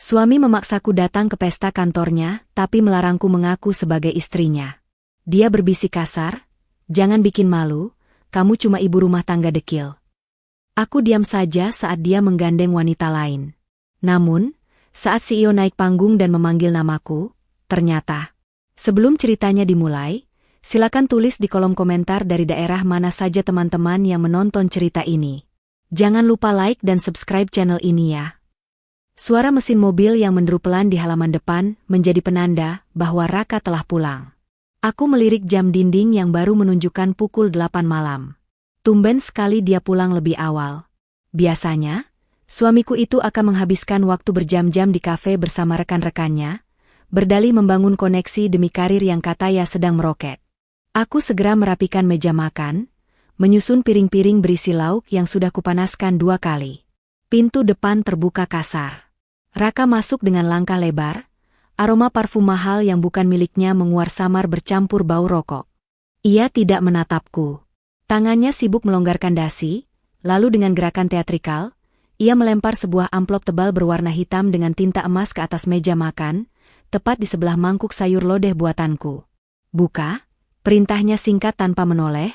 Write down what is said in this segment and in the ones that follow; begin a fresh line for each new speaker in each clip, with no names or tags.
Suami memaksaku datang ke pesta kantornya, tapi melarangku mengaku sebagai istrinya. Dia berbisik kasar, "Jangan bikin malu, kamu cuma ibu rumah tangga dekil." Aku diam saja saat dia menggandeng wanita lain. Namun, saat CEO naik panggung dan memanggil namaku, ternyata. Sebelum ceritanya dimulai, silakan tulis di kolom komentar dari daerah mana saja teman-teman yang menonton cerita ini. Jangan lupa like dan subscribe channel ini ya. Suara mesin mobil yang menderu pelan di halaman depan menjadi penanda bahwa Raka telah pulang. Aku melirik jam dinding yang baru menunjukkan pukul 8 malam. Tumben sekali dia pulang lebih awal. Biasanya, suamiku itu akan menghabiskan waktu berjam-jam di kafe bersama rekan-rekannya, berdalih membangun koneksi demi karir yang katanya sedang meroket. Aku segera merapikan meja makan, menyusun piring-piring berisi lauk yang sudah kupanaskan 2 kali. Pintu depan terbuka kasar. Raka masuk dengan langkah lebar, aroma parfum mahal yang bukan miliknya menguar samar bercampur bau rokok. Ia tidak menatapku. Tangannya sibuk melonggarkan dasi, lalu dengan gerakan teatrikal, ia melempar sebuah amplop tebal berwarna hitam dengan tinta emas ke atas meja makan, tepat di sebelah mangkuk sayur lodeh buatanku. "Buka," perintahnya singkat tanpa menoleh,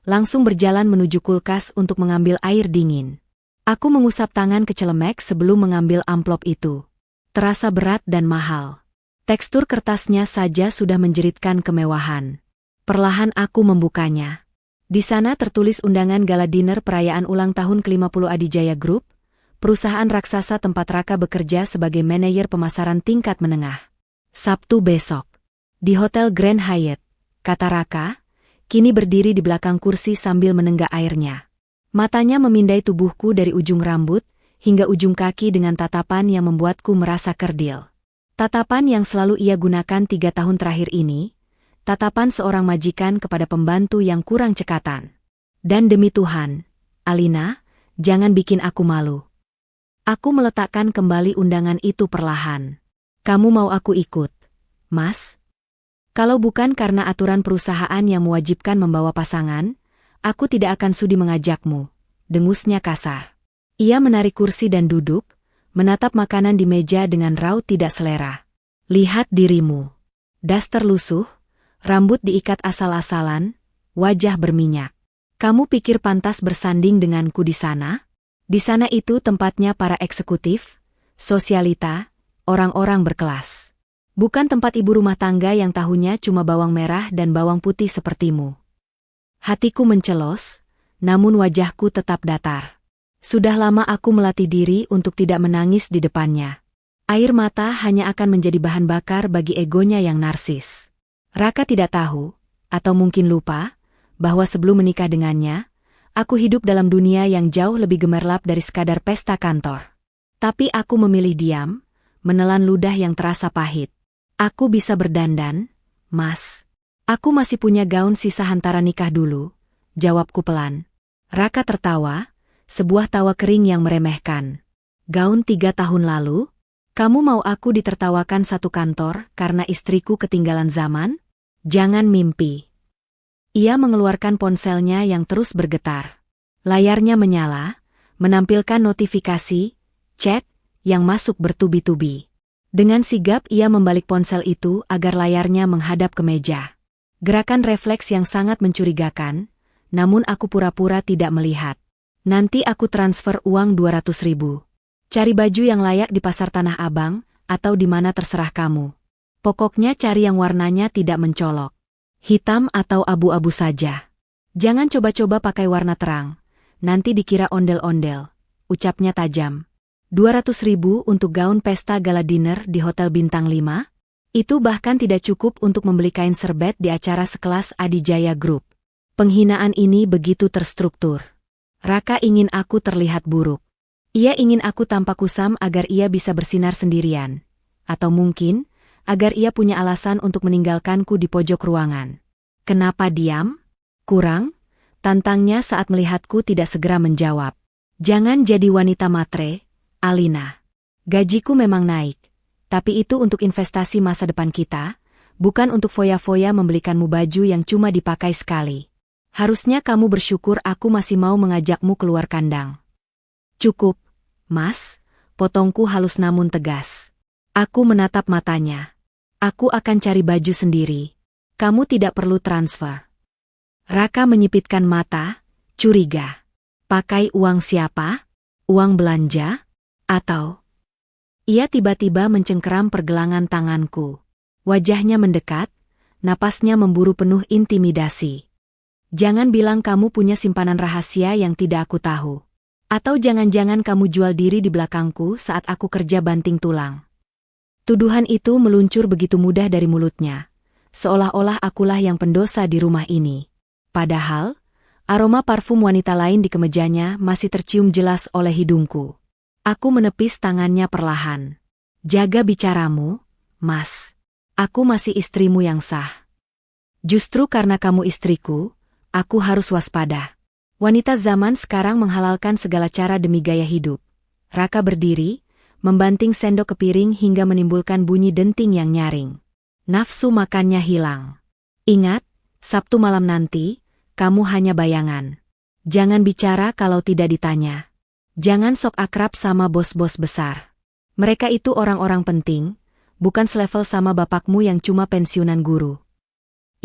langsung berjalan menuju kulkas untuk mengambil air dingin. Aku mengusap tangan kecelemek sebelum mengambil amplop itu. Terasa berat dan mahal. Tekstur kertasnya saja sudah menjeritkan kemewahan. Perlahan aku membukanya. Di sana tertulis undangan gala dinner perayaan ulang tahun ke-50 Adijaya Group, perusahaan raksasa tempat Raka bekerja sebagai manajer pemasaran tingkat menengah. Sabtu besok. Di Hotel Grand Hyatt, kata Raka, kini berdiri di belakang kursi sambil menenggak airnya. Matanya memindai tubuhku dari ujung rambut hingga ujung kaki dengan tatapan yang membuatku merasa kerdil. Tatapan yang selalu ia gunakan 3 tahun terakhir ini, tatapan seorang majikan kepada pembantu yang kurang cekatan. "Dan demi Tuhan, Alina, jangan bikin aku malu." Aku meletakkan kembali undangan itu perlahan. "Kamu mau aku ikut, Mas?" "Kalau bukan karena aturan perusahaan yang mewajibkan membawa pasangan, aku tidak akan sudi mengajakmu," dengusnya kasar. Ia menarik kursi dan duduk, menatap makanan di meja dengan raut tidak selera. "Lihat dirimu. Daster lusuh, rambut diikat asal-asalan, wajah berminyak. Kamu pikir pantas bersanding denganku di sana? Di sana itu tempatnya para eksekutif, sosialita, orang-orang berkelas. Bukan tempat ibu rumah tangga yang tahunya cuma bawang merah dan bawang putih sepertimu." Hatiku mencelos, namun wajahku tetap datar. Sudah lama aku melatih diri untuk tidak menangis di depannya. Air mata hanya akan menjadi bahan bakar bagi egonya yang narsis. Raka tidak tahu, atau mungkin lupa, bahwa sebelum menikah dengannya, aku hidup dalam dunia yang jauh lebih gemerlap dari sekadar pesta kantor. Tapi aku memilih diam, menelan ludah yang terasa pahit. "Aku bisa berdandan, Mas. Aku masih punya gaun sisa hantaran nikah dulu," jawabku pelan. Raka tertawa, sebuah tawa kering yang meremehkan. "Gaun 3 tahun lalu? Kamu mau aku ditertawakan satu kantor karena istriku ketinggalan zaman? Jangan mimpi." Ia mengeluarkan ponselnya yang terus bergetar. Layarnya menyala, menampilkan notifikasi, chat, yang masuk bertubi-tubi. Dengan sigap ia membalik ponsel itu agar layarnya menghadap ke meja. Gerakan refleks yang sangat mencurigakan, namun aku pura-pura tidak melihat. "Nanti aku transfer uang 200.000. Cari baju yang layak di pasar Tanah Abang, atau di mana terserah kamu. Pokoknya cari yang warnanya tidak mencolok. Hitam atau abu-abu saja. Jangan coba-coba pakai warna terang, nanti dikira ondel-ondel," ucapnya tajam. 200.000 untuk gaun pesta gala dinner di Hotel Bintang 5? Itu bahkan tidak cukup untuk membeli kain serbet di acara sekelas Adijaya Group. Penghinaan ini begitu terstruktur. Raka ingin aku terlihat buruk. Ia ingin aku tampak kusam agar ia bisa bersinar sendirian. Atau mungkin, agar ia punya alasan untuk meninggalkanku di pojok ruangan. "Kenapa diam?" "Kurang?" tantangnya saat melihatku tidak segera menjawab. "Jangan jadi wanita matre, Alina. Gajiku memang naik, tapi itu untuk investasi masa depan kita, bukan untuk foya-foya membelikanmu baju yang cuma dipakai sekali. Harusnya kamu bersyukur aku masih mau mengajakmu keluar kandang." "Cukup, Mas," potongku halus namun tegas. Aku menatap matanya. Aku akan cari baju sendiri. Kamu tidak perlu transfer. Raka menyipitkan mata, curiga. Pakai uang siapa? Uang belanja? Atau? Ia tiba-tiba mencengkeram pergelangan tanganku. Wajahnya mendekat, napasnya memburu penuh intimidasi. Jangan bilang kamu punya simpanan rahasia yang tidak aku tahu. Atau jangan-jangan kamu jual diri di belakangku saat aku kerja banting tulang. Tuduhan itu meluncur begitu mudah dari mulutnya. Seolah-olah akulah yang pendosa di rumah ini. Padahal, aroma parfum wanita lain di kemejanya masih tercium jelas oleh hidungku. Aku menepis tangannya perlahan. Jaga bicaramu, Mas. Aku masih istrimu yang sah. Justru karena kamu istriku, aku harus waspada. Wanita zaman sekarang menghalalkan segala cara demi gaya hidup. Raka berdiri, membanting sendok ke piring hingga menimbulkan bunyi denting yang nyaring. Nafsu makannya hilang. Ingat, Sabtu malam nanti, kamu hanya bayangan. Jangan bicara kalau tidak ditanya. Jangan sok akrab sama bos-bos besar. Mereka itu orang-orang penting, bukan selevel sama bapakmu yang cuma pensiunan guru.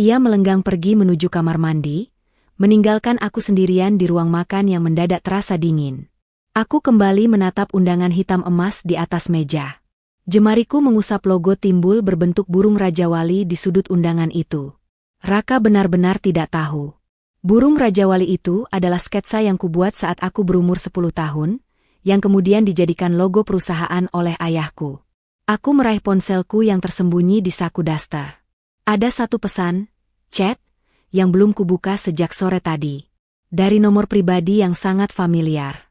Ia melenggang pergi menuju kamar mandi, meninggalkan aku sendirian di ruang makan yang mendadak terasa dingin. Aku kembali menatap undangan hitam emas di atas meja. Jemariku mengusap logo timbul berbentuk burung Raja Wali di sudut undangan itu. Raka benar-benar tidak tahu. Burung Raja Wali itu adalah sketsa yang kubuat saat aku berumur 10 tahun, yang kemudian dijadikan logo perusahaan oleh ayahku. Aku meraih ponselku yang tersembunyi di saku daster. Ada satu pesan, chat, yang belum kubuka sejak sore tadi. Dari nomor pribadi yang sangat familiar.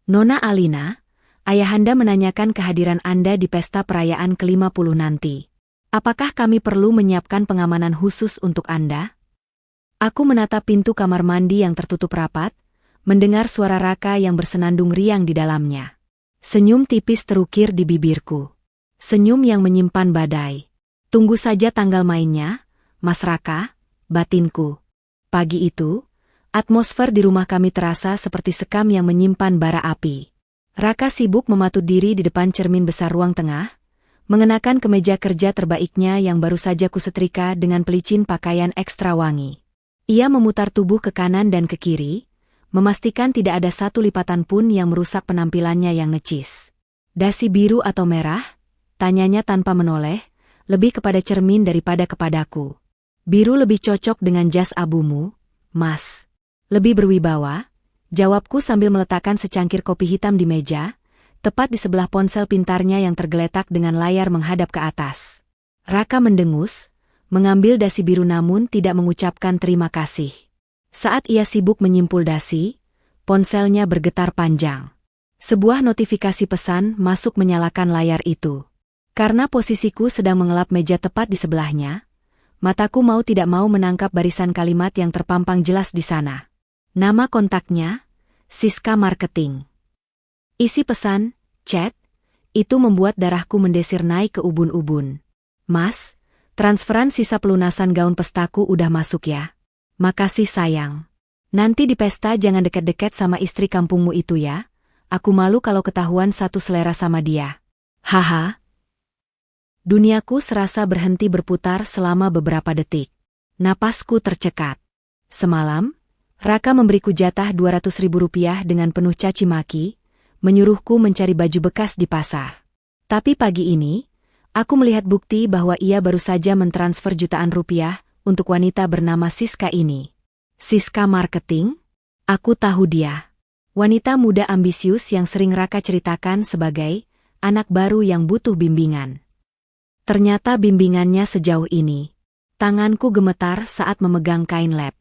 Nona Alina, ayahanda menanyakan kehadiran Anda di pesta perayaan ke-50 nanti. Apakah kami perlu menyiapkan pengamanan khusus untuk Anda? Aku menatap pintu kamar mandi yang tertutup rapat, mendengar suara Raka yang bersenandung riang di dalamnya. Senyum tipis terukir di bibirku. Senyum yang menyimpan badai. Tunggu saja tanggal mainnya, Mas Raka, batinku. Pagi itu, atmosfer di rumah kami terasa seperti sekam yang menyimpan bara api. Raka sibuk mematut diri di depan cermin besar ruang tengah, mengenakan kemeja kerja terbaiknya yang baru saja kusetrika dengan pelicin pakaian ekstra wangi. Ia memutar tubuh ke kanan dan ke kiri, memastikan tidak ada satu lipatan pun yang merusak penampilannya yang necis. Dasi biru atau merah? Tanyanya tanpa menoleh, lebih kepada cermin daripada kepadaku. Biru lebih cocok dengan jas abumu, Mas. Lebih berwibawa, jawabku sambil meletakkan secangkir kopi hitam di meja, tepat di sebelah ponsel pintarnya yang tergeletak dengan layar menghadap ke atas. Raka mendengus, mengambil dasi biru namun tidak mengucapkan terima kasih. Saat ia sibuk menyimpul dasi, ponselnya bergetar panjang. Sebuah notifikasi pesan masuk menyalakan layar itu. Karena posisiku sedang mengelap meja tepat di sebelahnya, mataku mau tidak mau menangkap barisan kalimat yang terpampang jelas di sana. Nama kontaknya, Siska Marketing. Isi pesan, chat, itu membuat darahku mendesir naik ke ubun-ubun. Mas, transferan sisa pelunasan gaun pestaku udah masuk ya. Makasih sayang. Nanti di pesta jangan deket-deket sama istri kampungmu itu ya. Aku malu kalau ketahuan satu selera sama dia. Haha. Duniaku serasa berhenti berputar selama beberapa detik. Napasku tercekat. Semalam, Raka memberiku jatah Rp200.000 dengan penuh caci maki, menyuruhku mencari baju bekas di pasar. Tapi pagi ini, aku melihat bukti bahwa ia baru saja mentransfer jutaan rupiah untuk wanita bernama Siska ini. Siska Marketing? Aku tahu dia. Wanita muda ambisius yang sering Raka ceritakan sebagai anak baru yang butuh bimbingan. Ternyata bimbingannya sejauh ini. Tanganku gemetar saat memegang kain lap.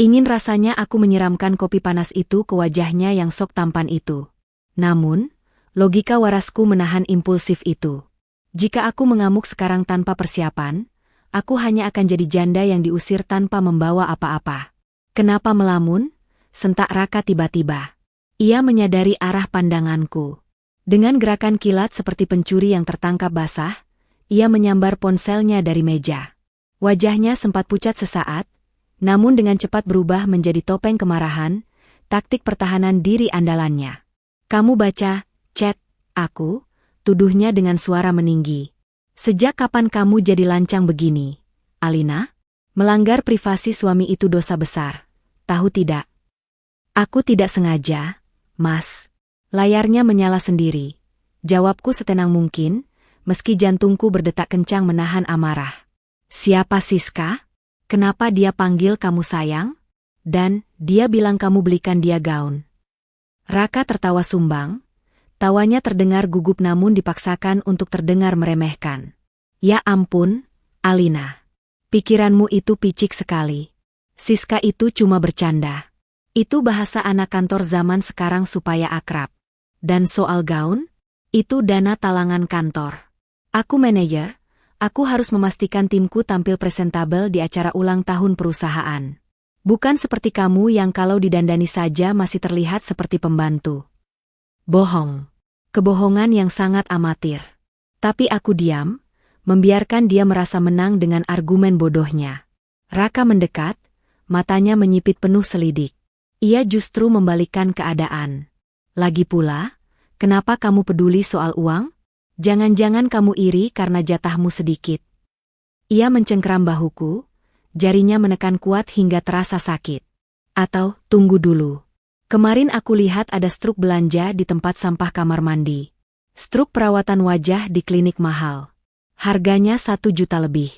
Ingin rasanya aku menyiramkan kopi panas itu ke wajahnya yang sok tampan itu. Namun, logika warasku menahan impulsif itu. Jika aku mengamuk sekarang tanpa persiapan, aku hanya akan jadi janda yang diusir tanpa membawa apa-apa. Kenapa melamun? Sentak Raka tiba-tiba. Ia menyadari arah pandanganku. Dengan gerakan kilat seperti pencuri yang tertangkap basah, ia menyambar ponselnya dari meja. Wajahnya sempat pucat sesaat, namun dengan cepat berubah menjadi topeng kemarahan, taktik pertahanan diri andalannya. Kamu baca chat aku? Tuduhnya dengan suara meninggi. Sejak kapan kamu jadi lancang begini, Alina? Melanggar privasi suami itu dosa besar. Tahu tidak? Aku tidak sengaja, Mas. Layarnya menyala sendiri. Jawabku setenang mungkin, meski jantungku berdetak kencang menahan amarah. Siapa Siska? Kenapa dia panggil kamu sayang? Dan, dia bilang kamu belikan dia gaun. Raka tertawa sumbang. Tawanya terdengar gugup namun dipaksakan untuk terdengar meremehkan. Ya ampun, Alina. Pikiranmu itu picik sekali. Siska itu cuma bercanda. Itu bahasa anak kantor zaman sekarang supaya akrab. Dan soal gaun? Itu dana talangan kantor. Aku manajer, aku harus memastikan timku tampil presentabel di acara ulang tahun perusahaan. Bukan seperti kamu yang kalau didandani saja masih terlihat seperti pembantu. Bohong. Kebohongan yang sangat amatir. Tapi aku diam, membiarkan dia merasa menang dengan argumen bodohnya. Raka mendekat, matanya menyipit penuh selidik. Ia justru membalikkan keadaan. Lagi pula, kenapa kamu peduli soal uang? Jangan-jangan kamu iri karena jatahmu sedikit. Ia mencengkeram bahuku, jarinya menekan kuat hingga terasa sakit. Atau, tunggu dulu. Kemarin aku lihat ada struk belanja di tempat sampah kamar mandi. Struk perawatan wajah di klinik mahal. Harganya 1 juta lebih.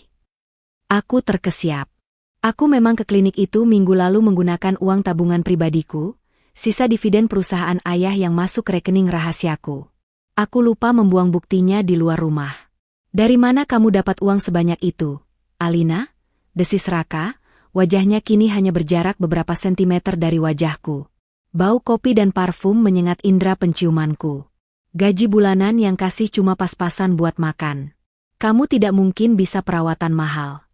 Aku terkesiap. Aku memang ke klinik itu minggu lalu menggunakan uang tabungan pribadiku, sisa dividen perusahaan ayah yang masuk ke rekening rahasiaku. Aku lupa membuang buktinya di luar rumah. Dari mana kamu dapat uang sebanyak itu, Alina? Desis Raka, wajahnya kini hanya berjarak beberapa sentimeter dari wajahku. Bau kopi dan parfum menyengat indera penciumanku. Gaji bulanan yang kasih cuma pas-pasan buat makan. Kamu tidak mungkin bisa perawatan mahal.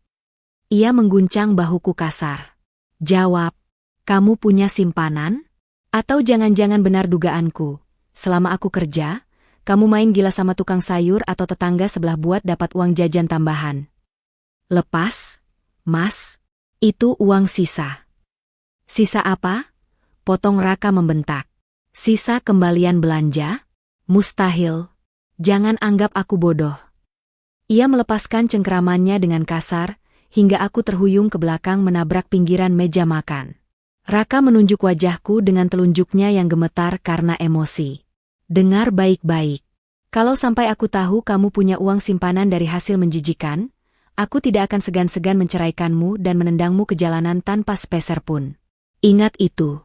Ia mengguncang bahuku kasar. Jawab, kamu punya simpanan? Atau jangan-jangan benar dugaanku, selama aku kerja, kamu main gila sama tukang sayur atau tetangga sebelah buat dapat uang jajan tambahan. Lepas, Mas, itu uang sisa. Sisa apa? Potong Raka membentak. Sisa kembalian belanja? Mustahil. Jangan anggap aku bodoh. Ia melepaskan cengkeramannya dengan kasar, hingga aku terhuyung ke belakang menabrak pinggiran meja makan. Raka menunjuk wajahku dengan telunjuknya yang gemetar karena emosi. Dengar baik-baik. Kalau sampai aku tahu kamu punya uang simpanan dari hasil menjijikan, aku tidak akan segan-segan menceraikanmu dan menendangmu ke jalanan tanpa sepeser pun. Ingat itu.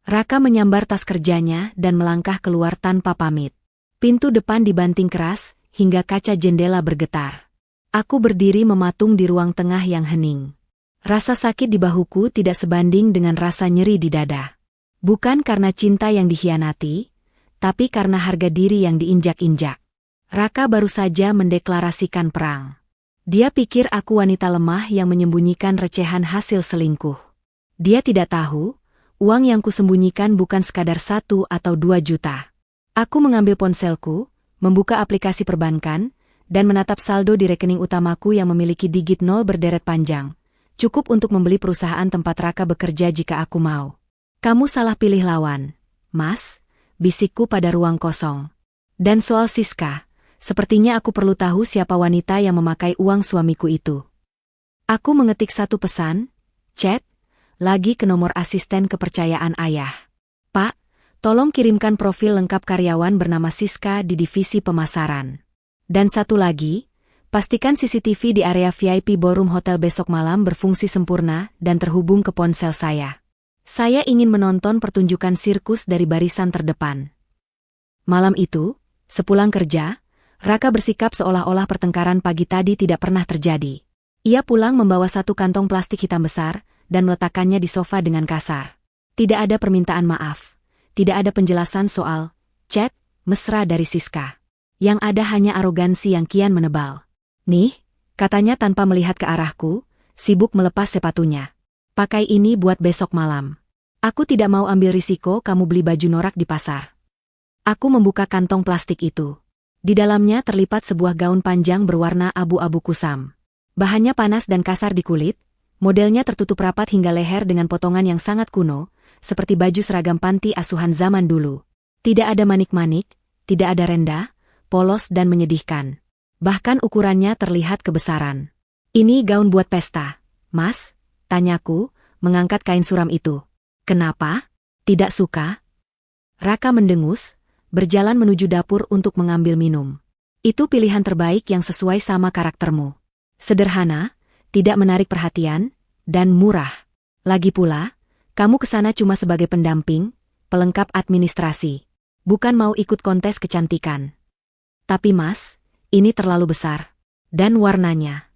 Raka menyambar tas kerjanya dan melangkah keluar tanpa pamit. Pintu depan dibanting keras, hingga kaca jendela bergetar. Aku berdiri mematung di ruang tengah yang hening. Rasa sakit di bahuku tidak sebanding dengan rasa nyeri di dada. Bukan karena cinta yang dikhianati, tapi karena harga diri yang diinjak-injak. Raka baru saja mendeklarasikan perang. Dia pikir aku wanita lemah yang menyembunyikan recehan hasil selingkuh. Dia tidak tahu, uang yang kusembunyikan bukan sekadar 1 atau 2 juta. Aku mengambil ponselku, membuka aplikasi perbankan, dan menatap saldo di rekening utamaku yang memiliki digit 0 berderet panjang. Cukup untuk membeli perusahaan tempat Raka bekerja jika aku mau. Kamu salah pilih lawan, Mas, bisikku pada ruang kosong. Dan soal Siska, sepertinya aku perlu tahu siapa wanita yang memakai uang suamiku itu. Aku mengetik satu pesan, chat, lagi ke nomor asisten kepercayaan ayah. Pak, tolong kirimkan profil lengkap karyawan bernama Siska di divisi pemasaran. Dan satu lagi, pastikan CCTV di area VIP ballroom hotel besok malam berfungsi sempurna dan terhubung ke ponsel saya. Saya ingin menonton pertunjukan sirkus dari barisan terdepan. Malam itu, sepulang kerja, Raka bersikap seolah-olah pertengkaran pagi tadi tidak pernah terjadi. Ia pulang membawa satu kantong plastik hitam besar dan meletakkannya di sofa dengan kasar. Tidak ada permintaan maaf. Tidak ada penjelasan soal chat mesra dari Siska. Yang ada hanya arogansi yang kian menebal. Nih, katanya tanpa melihat ke arahku, sibuk melepas sepatunya. Pakai ini buat besok malam. Aku tidak mau ambil risiko kamu beli baju norak di pasar. Aku membuka kantong plastik itu. Di dalamnya terlipat sebuah gaun panjang berwarna abu-abu kusam. Bahannya panas dan kasar di kulit, modelnya tertutup rapat hingga leher dengan potongan yang sangat kuno, seperti baju seragam panti asuhan zaman dulu. Tidak ada manik-manik, tidak ada rendah, polos dan menyedihkan. Bahkan ukurannya terlihat kebesaran. Ini gaun buat pesta, Mas? Tanyaku, mengangkat kain suram itu. Kenapa? Tidak suka? Raka mendengus, berjalan menuju dapur untuk mengambil minum. Itu pilihan terbaik yang sesuai sama karaktermu. Sederhana, tidak menarik perhatian, dan murah. Lagi pula, kamu kesana cuma sebagai pendamping, pelengkap administrasi. Bukan mau ikut kontes kecantikan. Tapi Mas, ini terlalu besar. Dan warnanya.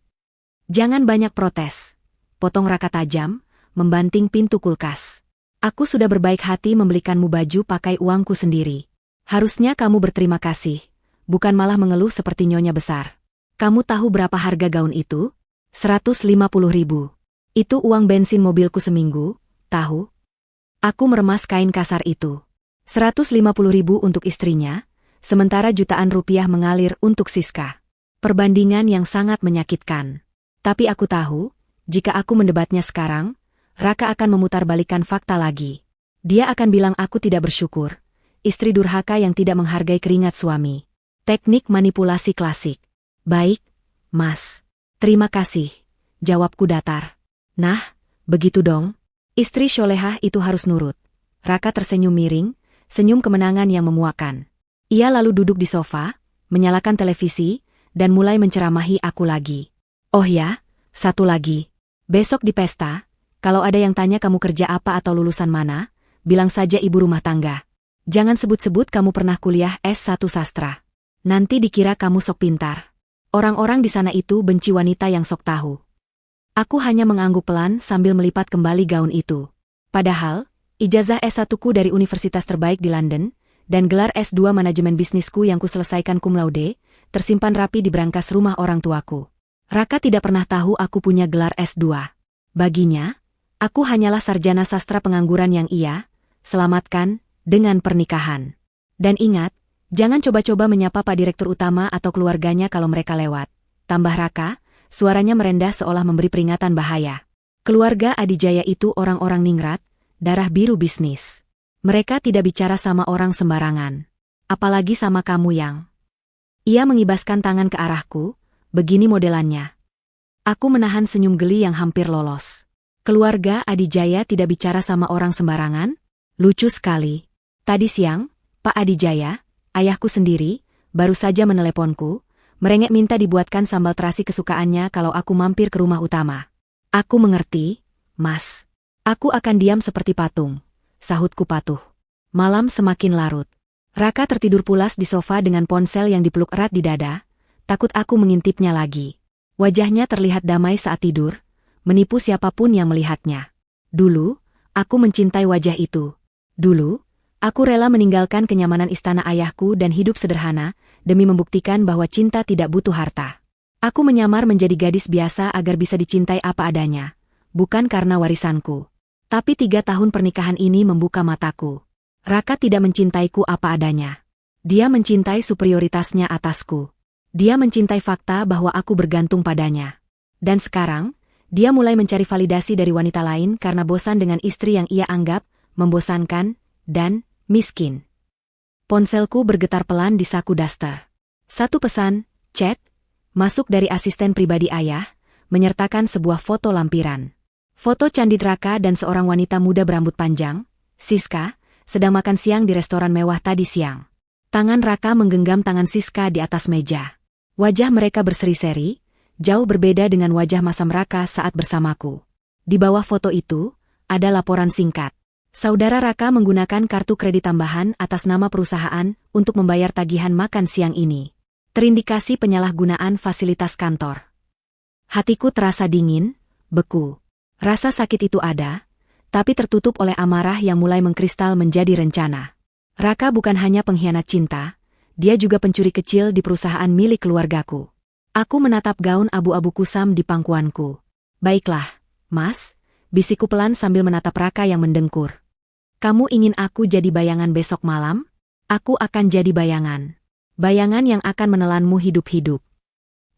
Jangan banyak protes. Potong Raka tajam, membanting pintu kulkas. Aku sudah berbaik hati membelikanmu baju pakai uangku sendiri. Harusnya kamu berterima kasih, bukan malah mengeluh seperti nyonya besar. Kamu tahu berapa harga gaun itu? 150.000. Itu uang bensin mobilku seminggu, tahu? Aku meremas kain kasar itu. 150.000 untuk istrinya, sementara jutaan rupiah mengalir untuk Siska. Perbandingan yang sangat menyakitkan. Tapi aku tahu, jika aku mendebatnya sekarang, Raka akan memutarbalikkan fakta lagi. Dia akan bilang aku tidak bersyukur, istri durhaka yang tidak menghargai keringat suami. Teknik manipulasi klasik. Baik, Mas. Terima kasih, jawabku datar. Nah, begitu dong. Istri solehah itu harus nurut. Raka tersenyum miring, senyum kemenangan yang memuakan. Ia lalu duduk di sofa, menyalakan televisi, dan mulai menceramahi aku lagi. Oh ya, satu lagi. Besok di pesta, kalau ada yang tanya kamu kerja apa atau lulusan mana, bilang saja ibu rumah tangga. Jangan sebut-sebut kamu pernah kuliah S1 sastra. Nanti dikira kamu sok pintar. Orang-orang di sana itu benci wanita yang sok tahu. Aku hanya mengangguk pelan sambil melipat kembali gaun itu. Padahal, ijazah S1ku dari universitas terbaik di London, dan gelar S2 manajemen bisnisku yang kuselesaikan cum laude, tersimpan rapi di brankas rumah orang tuaku. Raka tidak pernah tahu aku punya gelar S2. Baginya, aku hanyalah sarjana sastra pengangguran yang ia selamatkan dengan pernikahan. Dan ingat, jangan coba-coba menyapa Pak Direktur Utama atau keluarganya kalau mereka lewat. Tambah Raka, suaranya merendah seolah memberi peringatan bahaya. Keluarga Adijaya itu orang-orang ningrat, darah biru bisnis. Mereka tidak bicara sama orang sembarangan. Apalagi sama kamu yang... Ia mengibaskan tangan ke arahku, begini modelannya. Aku menahan senyum geli yang hampir lolos. Keluarga Adijaya tidak bicara sama orang sembarangan? Lucu sekali. Tadi siang, Pak Adijaya, ayahku sendiri, baru saja meneleponku, merengek minta dibuatkan sambal terasi kesukaannya kalau aku mampir ke rumah utama. Aku mengerti, Mas. Aku akan diam seperti patung. Sahutku patuh. Malam semakin larut. Raka tertidur pulas di sofa dengan ponsel yang dipeluk erat di dada, takut aku mengintipnya lagi. Wajahnya terlihat damai saat tidur, menipu siapapun yang melihatnya. Dulu, aku mencintai wajah itu. Dulu, aku rela meninggalkan kenyamanan istana ayahku dan hidup sederhana, demi membuktikan bahwa cinta tidak butuh harta. Aku menyamar menjadi gadis biasa agar bisa dicintai apa adanya, bukan karena warisanku. Tapi 3 tahun pernikahan ini membuka mataku. Raka tidak mencintaiku apa adanya. Dia mencintai superioritasnya atasku. Dia mencintai fakta bahwa aku bergantung padanya. Dan sekarang, dia mulai mencari validasi dari wanita lain karena bosan dengan istri yang ia anggap membosankan dan miskin. Ponselku bergetar pelan di saku daster. Satu pesan, chat, masuk dari asisten pribadi ayah, menyertakan sebuah foto lampiran. Foto candid Raka dan seorang wanita muda berambut panjang, Siska, sedang makan siang di restoran mewah tadi siang. Tangan Raka menggenggam tangan Siska di atas meja. Wajah mereka berseri-seri, jauh berbeda dengan wajah masam Raka saat bersamaku. Di bawah foto itu, ada laporan singkat. Saudara Raka menggunakan kartu kredit tambahan atas nama perusahaan untuk membayar tagihan makan siang ini. Terindikasi penyalahgunaan fasilitas kantor. Hatiku terasa dingin, beku. Rasa sakit itu ada, tapi tertutup oleh amarah yang mulai mengkristal menjadi rencana. Raka bukan hanya pengkhianat cinta, dia juga pencuri kecil di perusahaan milik keluargaku. Aku menatap gaun abu-abu kusam di pangkuanku. Baiklah, Mas, bisikku pelan sambil menatap Raka yang mendengkur. Kamu ingin aku jadi bayangan besok malam? Aku akan jadi bayangan. Bayangan yang akan menelanmu hidup-hidup.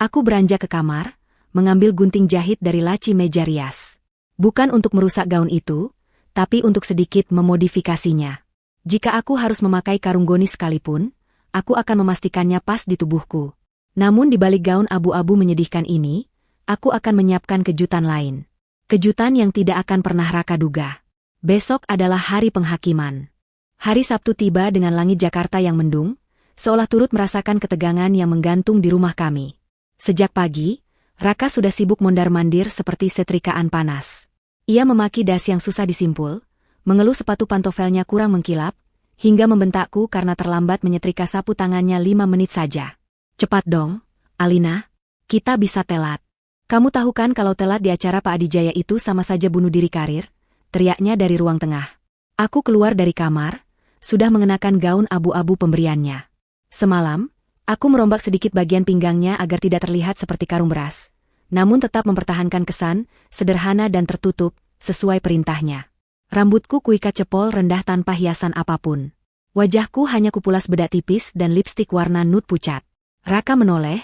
Aku beranjak ke kamar, mengambil gunting jahit dari laci meja rias. Bukan untuk merusak gaun itu, tapi untuk sedikit memodifikasinya. Jika aku harus memakai karung goni sekalipun, aku akan memastikannya pas di tubuhku. Namun di balik gaun abu-abu menyedihkan ini, aku akan menyiapkan kejutan lain. Kejutan yang tidak akan pernah Raka duga. Besok adalah hari penghakiman. Hari Sabtu tiba dengan langit Jakarta yang mendung, seolah turut merasakan ketegangan yang menggantung di rumah kami. Sejak pagi, Raka sudah sibuk mondar-mandir seperti setrikaan panas. Ia memaki dasi yang susah disimpul, mengeluh sepatu pantofelnya kurang mengkilap, hingga membentakku karena terlambat menyetrika sapu tangannya 5 menit saja. Cepat dong, Alina. Kita bisa telat. Kamu tahu kan kalau telat di acara Pak Adijaya itu sama saja bunuh diri karir? Teriaknya dari ruang tengah. Aku keluar dari kamar, sudah mengenakan gaun abu-abu pemberiannya. Semalam, aku merombak sedikit bagian pinggangnya agar tidak terlihat seperti karung beras, namun tetap mempertahankan kesan, sederhana dan tertutup, sesuai perintahnya. Rambutku kuikat cepol rendah tanpa hiasan apapun. Wajahku hanya kupulas bedak tipis dan lipstik warna nude pucat. Raka menoleh,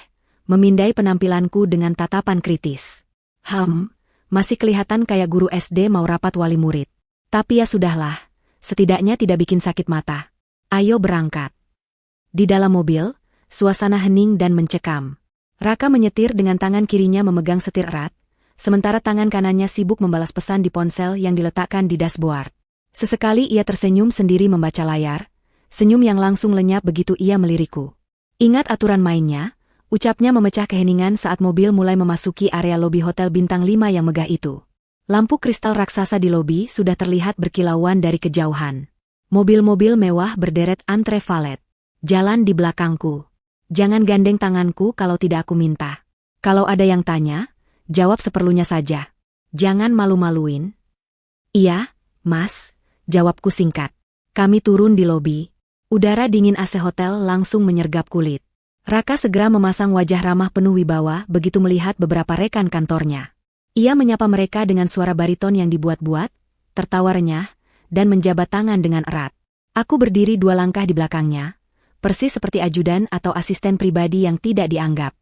memindai penampilanku dengan tatapan kritis. Masih kelihatan kayak guru SD mau rapat wali murid. Tapi ya sudahlah, setidaknya tidak bikin sakit mata. Ayo berangkat. Di dalam mobil, suasana hening dan mencekam. Raka menyetir dengan tangan kirinya memegang setir erat, sementara tangan kanannya sibuk membalas pesan di ponsel yang diletakkan di dashboard. Sesekali ia tersenyum sendiri membaca layar, senyum yang langsung lenyap begitu ia melirikku. Ingat aturan mainnya, ucapnya memecah keheningan saat mobil mulai memasuki area lobi hotel bintang 5 yang megah itu. Lampu kristal raksasa di lobi sudah terlihat berkilauan dari kejauhan. Mobil-mobil mewah berderet antre valet. Jalan di belakangku. Jangan gandeng tanganku kalau tidak aku minta. Kalau ada yang tanya, jawab seperlunya saja. Jangan malu-maluin. Iya, Mas, jawabku singkat. Kami turun di lobi. Udara dingin AC hotel langsung menyergap kulit. Raka segera memasang wajah ramah penuh wibawa begitu melihat beberapa rekan kantornya. Ia menyapa mereka dengan suara bariton yang dibuat-buat, tertawa renyah, dan menjabat tangan dengan erat. Aku berdiri 2 langkah di belakangnya, persis seperti ajudan atau asisten pribadi yang tidak dianggap.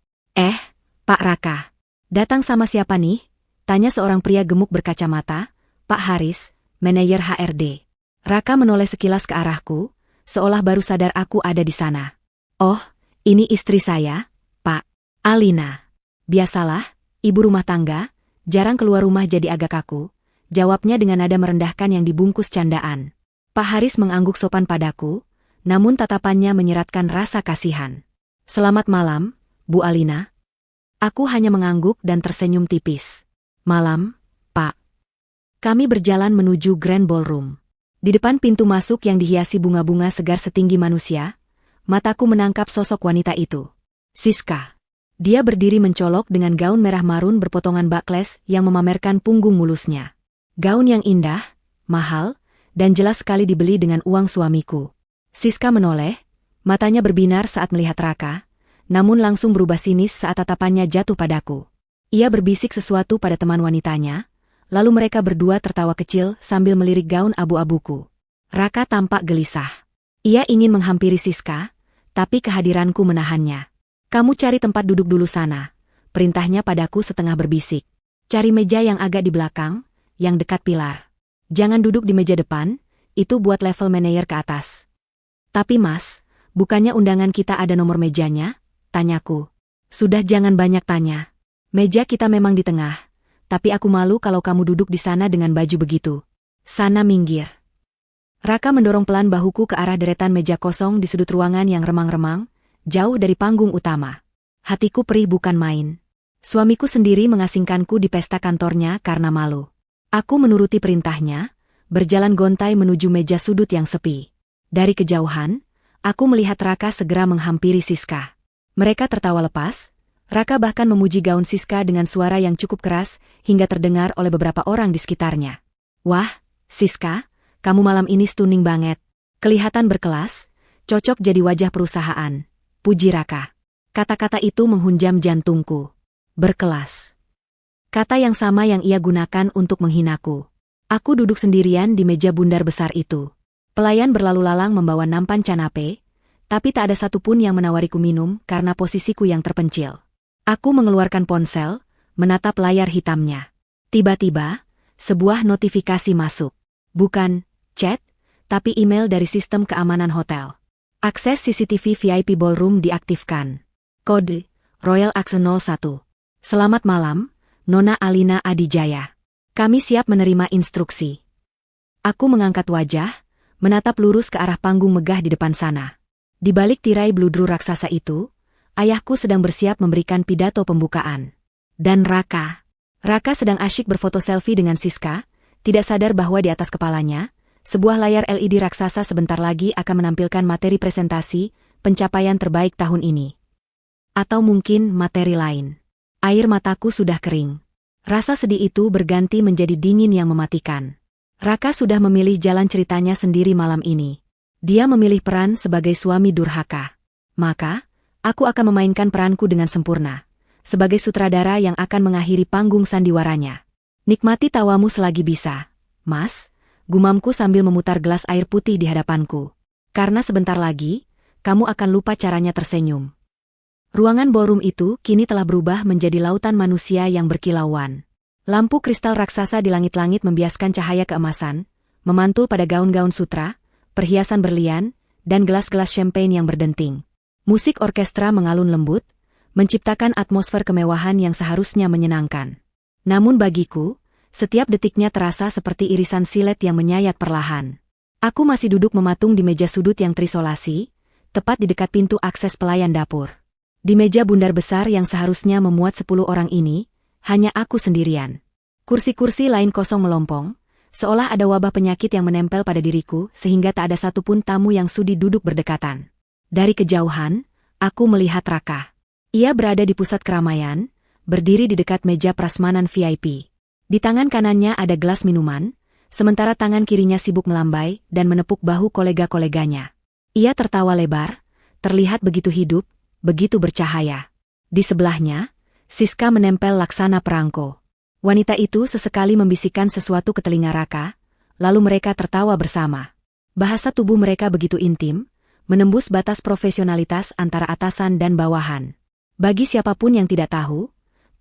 Pak Raka. Datang sama siapa nih? Tanya seorang pria gemuk berkacamata, Pak Haris, manajer HRD. Raka menoleh sekilas ke arahku, seolah baru sadar aku ada di sana. Oh, ini istri saya, Pak. Alina. Biasalah, ibu rumah tangga, jarang keluar rumah jadi agak kaku, jawabnya dengan nada merendahkan yang dibungkus candaan. Pak Haris mengangguk sopan padaku, namun tatapannya menyeratkan rasa kasihan. Selamat malam, Bu Alina. Aku hanya mengangguk dan tersenyum tipis. Malam, Pak. Kami berjalan menuju Grand Ballroom. Di depan pintu masuk yang dihiasi bunga-bunga segar setinggi manusia, mataku menangkap sosok wanita itu. Siska. Dia berdiri mencolok dengan gaun merah marun berpotongan bakles yang memamerkan punggung mulusnya. Gaun yang indah, mahal, dan jelas sekali dibeli dengan uang suamiku. Siska menoleh, matanya berbinar saat melihat Raka, namun langsung berubah sinis saat tatapannya jatuh padaku. Ia berbisik sesuatu pada teman wanitanya, lalu mereka berdua tertawa kecil sambil melirik gaun abu-abuku. Raka tampak gelisah. Ia ingin menghampiri Siska, tapi kehadiranku menahannya. Kamu cari tempat duduk dulu sana, perintahnya padaku setengah berbisik. Cari meja yang agak di belakang, yang dekat pilar. Jangan duduk di meja depan, itu buat level manajer ke atas. Tapi Mas, bukannya undangan kita ada nomor mejanya? Tanyaku. Sudah jangan banyak tanya. Meja kita memang di tengah. Tapi aku malu kalau kamu duduk di sana dengan baju begitu. Sana minggir. Raka mendorong pelan bahuku ke arah deretan meja kosong di sudut ruangan yang remang-remang, jauh dari panggung utama. Hatiku perih bukan main. Suamiku sendiri mengasingkanku di pesta kantornya karena malu. Aku menuruti perintahnya, berjalan gontai menuju meja sudut yang sepi. Dari kejauhan, aku melihat Raka segera menghampiri Siska. Mereka tertawa lepas. Raka bahkan memuji gaun Siska dengan suara yang cukup keras hingga terdengar oleh beberapa orang di sekitarnya. Wah, Siska, kamu malam ini stunning banget. Kelihatan berkelas, cocok jadi wajah perusahaan. Puji Raka. Kata-kata itu menghunjam jantungku. Berkelas. Kata yang sama yang ia gunakan untuk menghinaku. Aku duduk sendirian di meja bundar besar itu. Pelayan berlalu lalang membawa nampan canape, tapi tak ada satupun yang menawariku minum karena posisiku yang terpencil. Aku mengeluarkan ponsel, menatap layar hitamnya. Tiba-tiba, sebuah notifikasi masuk. Bukan chat, tapi email dari sistem keamanan hotel. Akses CCTV VIP ballroom diaktifkan. Kode, Royal Accent 01. Selamat malam, Nona Alina Adijaya. Kami siap menerima instruksi. Aku mengangkat wajah, menatap lurus ke arah panggung megah di depan sana. Di balik tirai bludru raksasa itu, ayahku sedang bersiap memberikan pidato pembukaan. Dan Raka sedang asyik berfoto selfie dengan Siska, tidak sadar bahwa di atas kepalanya, sebuah layar LED raksasa sebentar lagi akan menampilkan materi presentasi pencapaian terbaik tahun ini. Atau mungkin materi lain. Air mataku sudah kering. Rasa sedih itu berganti menjadi dingin yang mematikan. Raka sudah memilih jalan ceritanya sendiri malam ini. Dia memilih peran sebagai suami durhaka. Maka, aku akan memainkan peranku dengan sempurna. Sebagai sutradara yang akan mengakhiri panggung sandiwaranya. Nikmati tawamu selagi bisa, Mas, gumamku sambil memutar gelas air putih di hadapanku. Karena sebentar lagi, kamu akan lupa caranya tersenyum. Ruangan ballroom itu kini telah berubah menjadi lautan manusia yang berkilauan. Lampu kristal raksasa di langit-langit membiaskan cahaya keemasan, memantul pada gaun-gaun sutra, perhiasan berlian, dan gelas-gelas champagne yang berdenting. Musik orkestra mengalun lembut, menciptakan atmosfer kemewahan yang seharusnya menyenangkan. Namun bagiku, setiap detiknya terasa seperti irisan silet yang menyayat perlahan. Aku masih duduk mematung di meja sudut yang terisolasi, tepat di dekat pintu akses pelayan dapur. Di meja bundar besar yang seharusnya memuat 10 orang ini, hanya aku sendirian. Kursi-kursi lain kosong melompong, seolah ada wabah penyakit yang menempel pada diriku sehingga tak ada satupun tamu yang sudi duduk berdekatan. Dari kejauhan, aku melihat Raka. Ia berada di pusat keramaian, berdiri di dekat meja prasmanan VIP. Di tangan kanannya ada gelas minuman, sementara tangan kirinya sibuk melambai dan menepuk bahu kolega-koleganya. Ia tertawa lebar, terlihat begitu hidup, begitu bercahaya. Di sebelahnya, Siska menempel laksana perangko. Wanita itu sesekali membisikkan sesuatu ke telinga Raka, lalu mereka tertawa bersama. Bahasa tubuh mereka begitu intim, menembus batas profesionalitas antara atasan dan bawahan. Bagi siapapun yang tidak tahu,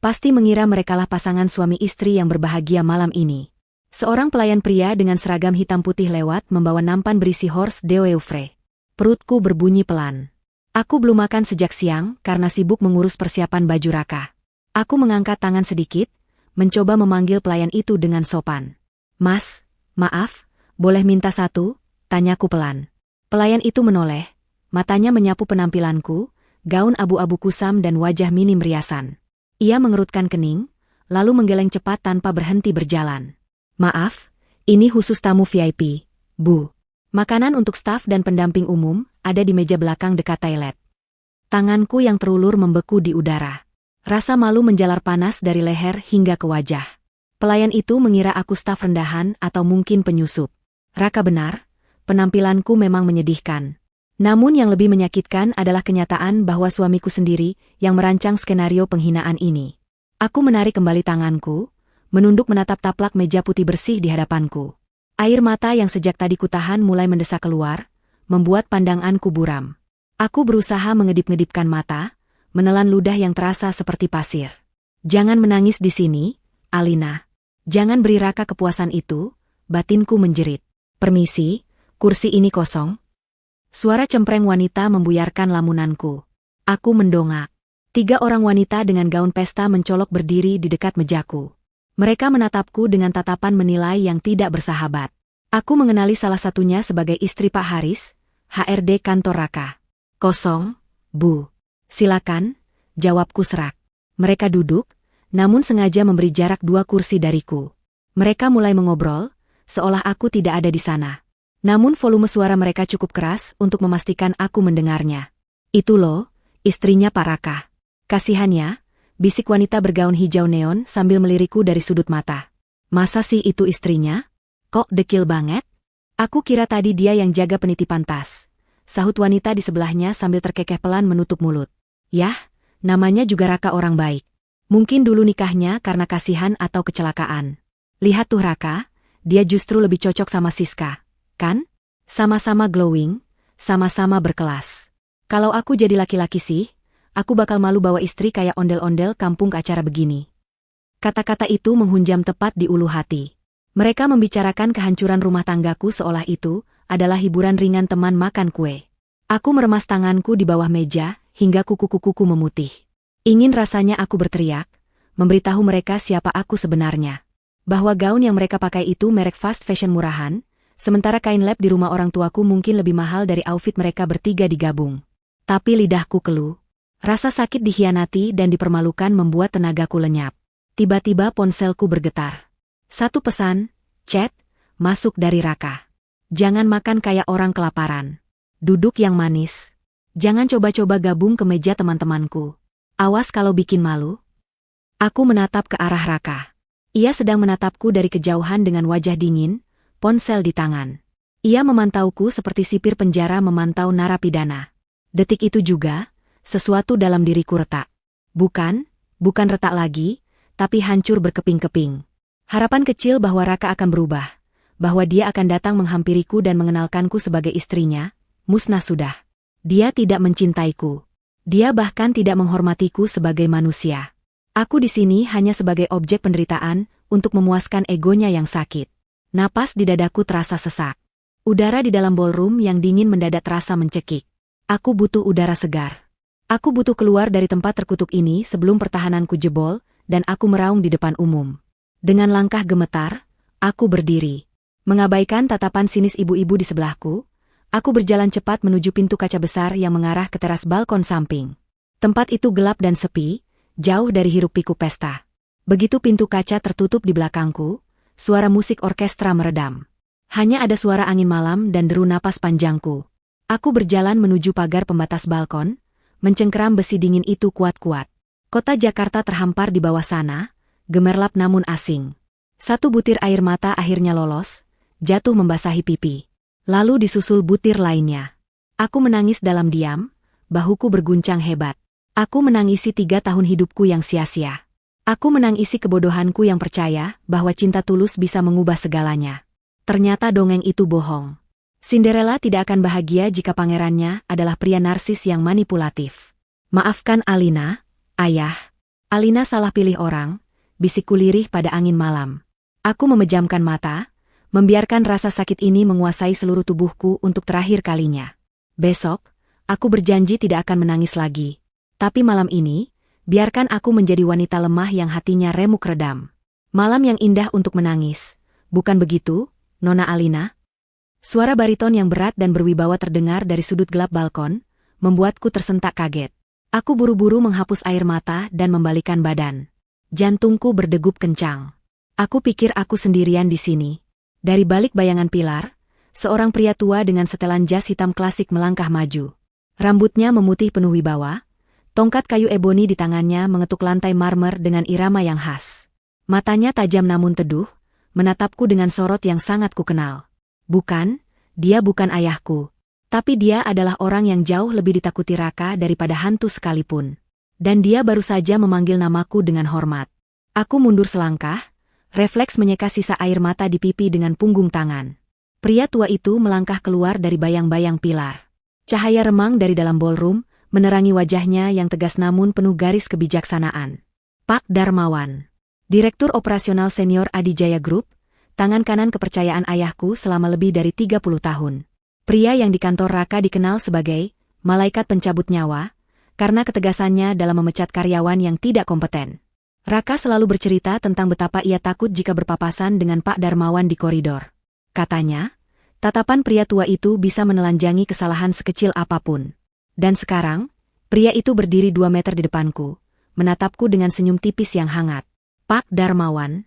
pasti mengira merekalah pasangan suami istri yang berbahagia malam ini. Seorang pelayan pria dengan seragam hitam putih lewat membawa nampan berisi Horse de Eufre. Perutku berbunyi pelan. Aku belum makan sejak siang karena sibuk mengurus persiapan baju Raka. Aku mengangkat tangan sedikit, mencoba memanggil pelayan itu dengan sopan. Mas, maaf, boleh minta satu? Tanyaku pelan. Pelayan itu menoleh, matanya menyapu penampilanku, gaun abu-abu kusam dan wajah minim riasan. Ia mengerutkan kening, lalu menggeleng cepat tanpa berhenti berjalan. Maaf, ini khusus tamu VIP, Bu. Makanan untuk staf dan pendamping umum ada di meja belakang dekat toilet. Tanganku yang terulur membeku di udara. Rasa malu menjalar panas dari leher hingga ke wajah. Pelayan itu mengira aku staf rendahan atau mungkin penyusup. Raka benar, penampilanku memang menyedihkan. Namun yang lebih menyakitkan adalah kenyataan bahwa suamiku sendiri yang merancang skenario penghinaan ini. Aku menarik kembali tanganku, menunduk menatap taplak meja putih bersih di hadapanku. Air mata yang sejak tadi kutahan mulai mendesak keluar, membuat pandanganku buram. Aku berusaha mengedip-ngedipkan mata, menelan ludah yang terasa seperti pasir. Jangan menangis di sini, Alina. Jangan beri Raka kepuasan itu, batinku menjerit. Permisi, kursi ini kosong. Suara cempreng wanita membuyarkan lamunanku. Aku mendongak. 3 orang wanita dengan gaun pesta mencolok berdiri di dekat mejaku. Mereka menatapku dengan tatapan menilai yang tidak bersahabat. Aku mengenali salah satunya sebagai istri Pak Haris, HRD kantor Raka. Kosong, Bu. Silakan, jawabku serak. Mereka duduk, namun sengaja memberi jarak 2 kursi dariku. Mereka mulai mengobrol, seolah aku tidak ada di sana. Namun volume suara mereka cukup keras untuk memastikan aku mendengarnya. Itu loh, istrinya Pak Raka. Kasihannya, bisik wanita bergaun hijau neon sambil melirikku dari sudut mata. Masa sih itu istrinya? Kok dekil banget? Aku kira tadi dia yang jaga penitipan tas. Sahut wanita di sebelahnya sambil terkekeh pelan menutup mulut. Yah, namanya juga Raka orang baik. Mungkin dulu nikahnya karena kasihan atau kecelakaan. Lihat tuh Raka, dia justru lebih cocok sama Siska. Kan? Sama-sama glowing, sama-sama berkelas. Kalau aku jadi laki-laki sih, aku bakal malu bawa istri kayak ondel-ondel kampung ke acara begini. Kata-kata itu menghunjam tepat di ulu hati. Mereka membicarakan kehancuran rumah tanggaku seolah itu adalah hiburan ringan teman makan kue. Aku meremas tanganku di bawah meja hingga kuku-kukuku memutih. Ingin rasanya aku berteriak, memberitahu mereka siapa aku sebenarnya. Bahwa gaun yang mereka pakai itu merek fast fashion murahan, sementara kain lab di rumah orang tuaku mungkin lebih mahal dari outfit mereka bertiga digabung. Tapi lidahku keluh. Rasa sakit dikhianati dan dipermalukan membuat tenagaku lenyap. Tiba-tiba ponselku bergetar. Satu pesan, chat, masuk dari Raka. Jangan makan kayak orang kelaparan. Duduk yang manis. Jangan coba-coba gabung ke meja teman-temanku. Awas kalau bikin malu. Aku menatap ke arah Raka. Ia sedang menatapku dari kejauhan dengan wajah dingin, ponsel di tangan. Ia memantauku seperti sipir penjara memantau narapidana. Detik itu juga, sesuatu dalam diriku retak. Bukan retak lagi, tapi hancur berkeping-keping. Harapan kecil bahwa Raka akan berubah, bahwa dia akan datang menghampiriku dan mengenalkanku sebagai istrinya, musnah sudah. Dia tidak mencintaiku. Dia bahkan tidak menghormatiku sebagai manusia. Aku di sini hanya sebagai objek penderitaan untuk memuaskan egonya yang sakit. Napas di dadaku terasa sesak. Udara di dalam ballroom yang dingin mendadak terasa mencekik. Aku butuh udara segar. Aku butuh keluar dari tempat terkutuk ini sebelum pertahananku jebol dan aku meraung di depan umum. Dengan langkah gemetar, aku berdiri. Mengabaikan tatapan sinis ibu-ibu di sebelahku, aku berjalan cepat menuju pintu kaca besar yang mengarah ke teras balkon samping. Tempat itu gelap dan sepi, jauh dari hiruk-pikuk pesta. Begitu pintu kaca tertutup di belakangku, suara musik orkestra meredam. Hanya ada suara angin malam dan deru napas panjangku. Aku berjalan menuju pagar pembatas balkon, mencengkeram besi dingin itu kuat-kuat. Kota Jakarta terhampar di bawah sana, gemerlap namun asing. Satu butir air mata akhirnya lolos, jatuh membasahi pipi. Lalu disusul butir lainnya. Aku menangis dalam diam, bahuku berguncang hebat. Aku menangisi 3 tahun hidupku yang sia-sia. Aku menangisi kebodohanku yang percaya bahwa cinta tulus bisa mengubah segalanya. Ternyata dongeng itu bohong. Cinderella tidak akan bahagia jika pangerannya adalah pria narsis yang manipulatif. Maafkan Alina, ayah. Alina salah pilih orang, bisikku lirih pada angin malam. Aku memejamkan mata, membiarkan rasa sakit ini menguasai seluruh tubuhku untuk terakhir kalinya. Besok, aku berjanji tidak akan menangis lagi. Tapi malam ini, biarkan aku menjadi wanita lemah yang hatinya remuk redam. Malam yang indah untuk menangis. Bukan begitu, Nona Alina? Suara bariton yang berat dan berwibawa terdengar dari sudut gelap balkon, membuatku tersentak kaget. Aku buru-buru menghapus air mata dan membalikan badan. Jantungku berdegup kencang. Aku pikir aku sendirian di sini. Dari balik bayangan pilar, seorang pria tua dengan setelan jas hitam klasik melangkah maju. Rambutnya memutih penuh wibawa. Tongkat kayu eboni di tangannya mengetuk lantai marmer dengan irama yang khas. Matanya tajam namun teduh, menatapku dengan sorot yang sangat kukenal. Bukan, dia bukan ayahku. Tapi dia adalah orang yang jauh lebih ditakuti Raka daripada hantu sekalipun. Dan dia baru saja memanggil namaku dengan hormat. Aku mundur selangkah, refleks menyeka sisa air mata di pipi dengan punggung tangan. Pria tua itu melangkah keluar dari bayang-bayang pilar. Cahaya remang dari dalam ballroom, menerangi wajahnya yang tegas namun penuh garis kebijaksanaan. Pak Darmawan, Direktur Operasional Senior Adijaya Group, tangan kanan kepercayaan ayahku selama lebih dari 30 tahun. Pria yang di kantor Raka dikenal sebagai malaikat pencabut nyawa, karena ketegasannya dalam memecat karyawan yang tidak kompeten. Raka selalu bercerita tentang betapa ia takut jika berpapasan dengan Pak Darmawan di koridor. Katanya, tatapan pria tua itu bisa menelanjangi kesalahan sekecil apapun. Dan sekarang, pria itu berdiri 2 meter di depanku, menatapku dengan senyum tipis yang hangat. Pak Darmawan.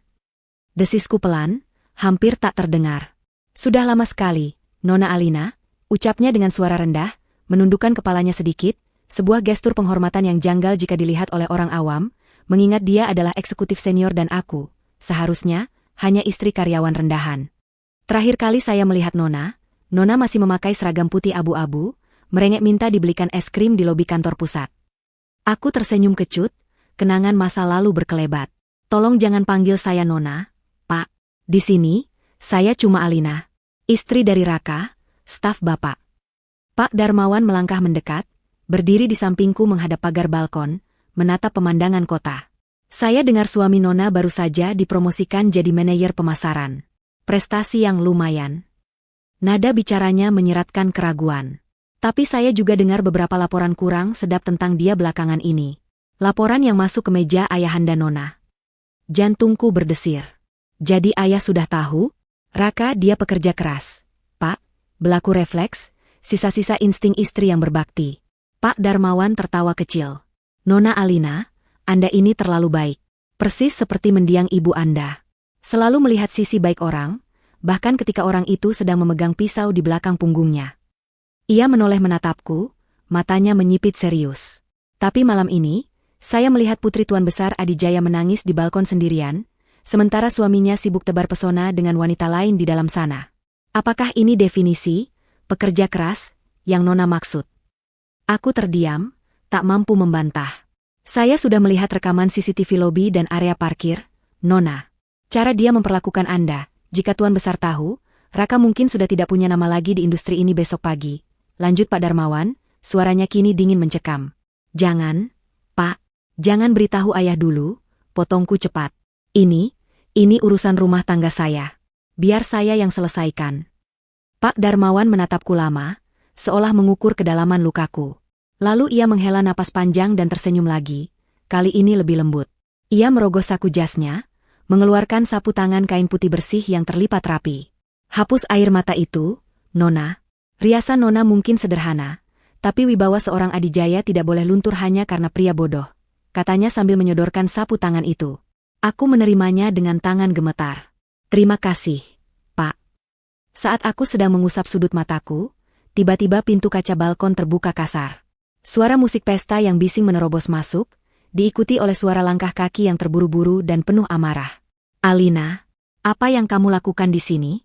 Desisku pelan, hampir tak terdengar. Sudah lama sekali, Nona Alina, ucapnya dengan suara rendah, menundukkan kepalanya sedikit, sebuah gestur penghormatan yang janggal jika dilihat oleh orang awam, mengingat dia adalah eksekutif senior dan aku, seharusnya, hanya istri karyawan rendahan. Terakhir kali saya melihat Nona masih memakai seragam putih abu-abu, merengek minta dibelikan es krim di lobi kantor pusat. Aku tersenyum kecut, kenangan masa lalu berkelebat. Tolong jangan panggil saya Nona, Pak. Di sini, saya cuma Alina, istri dari Raka, staf Bapak. Pak Darmawan melangkah mendekat, berdiri di sampingku menghadap pagar balkon, menatap pemandangan kota. Saya dengar suami Nona baru saja dipromosikan jadi manajer pemasaran. Prestasi yang lumayan. Nada bicaranya menyeratkan keraguan. Tapi saya juga dengar beberapa laporan kurang sedap tentang dia belakangan ini. Laporan yang masuk ke meja ayahanda Nona. Jantungku berdesir. Jadi ayah sudah tahu? Raka, dia pekerja keras. Pak, belaku refleks, sisa-sisa insting istri yang berbakti. Pak Darmawan tertawa kecil. Nona Alina, Anda ini terlalu baik. Persis seperti mendiang ibu Anda. Selalu melihat sisi baik orang, bahkan ketika orang itu sedang memegang pisau di belakang punggungnya. Ia menoleh menatapku, matanya menyipit serius. Tapi malam ini, saya melihat Putri Tuan Besar Adijaya menangis di balkon sendirian, sementara suaminya sibuk tebar pesona dengan wanita lain di dalam sana. Apakah ini definisi pekerja keras yang Nona maksud? Aku terdiam, tak mampu membantah. Saya sudah melihat rekaman CCTV lobi dan area parkir, Nona. Cara dia memperlakukan Anda, jika Tuan Besar tahu, Raka mungkin sudah tidak punya nama lagi di industri ini besok pagi. Lanjut Pak Darmawan, suaranya kini dingin mencekam. Jangan, Pak, jangan beritahu ayah dulu, potongku cepat. Ini urusan rumah tangga saya. Biar saya yang selesaikan. Pak Darmawan menatapku lama, seolah mengukur kedalaman lukaku. Lalu ia menghela napas panjang dan tersenyum lagi, kali ini lebih lembut. Ia merogoh saku jasnya, mengeluarkan sapu tangan kain putih bersih yang terlipat rapi. Hapus air mata itu, Nona. Riasan Nona mungkin sederhana, tapi wibawa seorang adijaya tidak boleh luntur hanya karena pria bodoh, katanya sambil menyodorkan sapu tangan itu. Aku menerimanya dengan tangan gemetar. Terima kasih, Pak. Saat aku sedang mengusap sudut mataku, tiba-tiba pintu kaca balkon terbuka kasar. Suara musik pesta yang bising menerobos masuk, diikuti oleh suara langkah kaki yang terburu-buru dan penuh amarah. Alina, apa yang kamu lakukan di sini?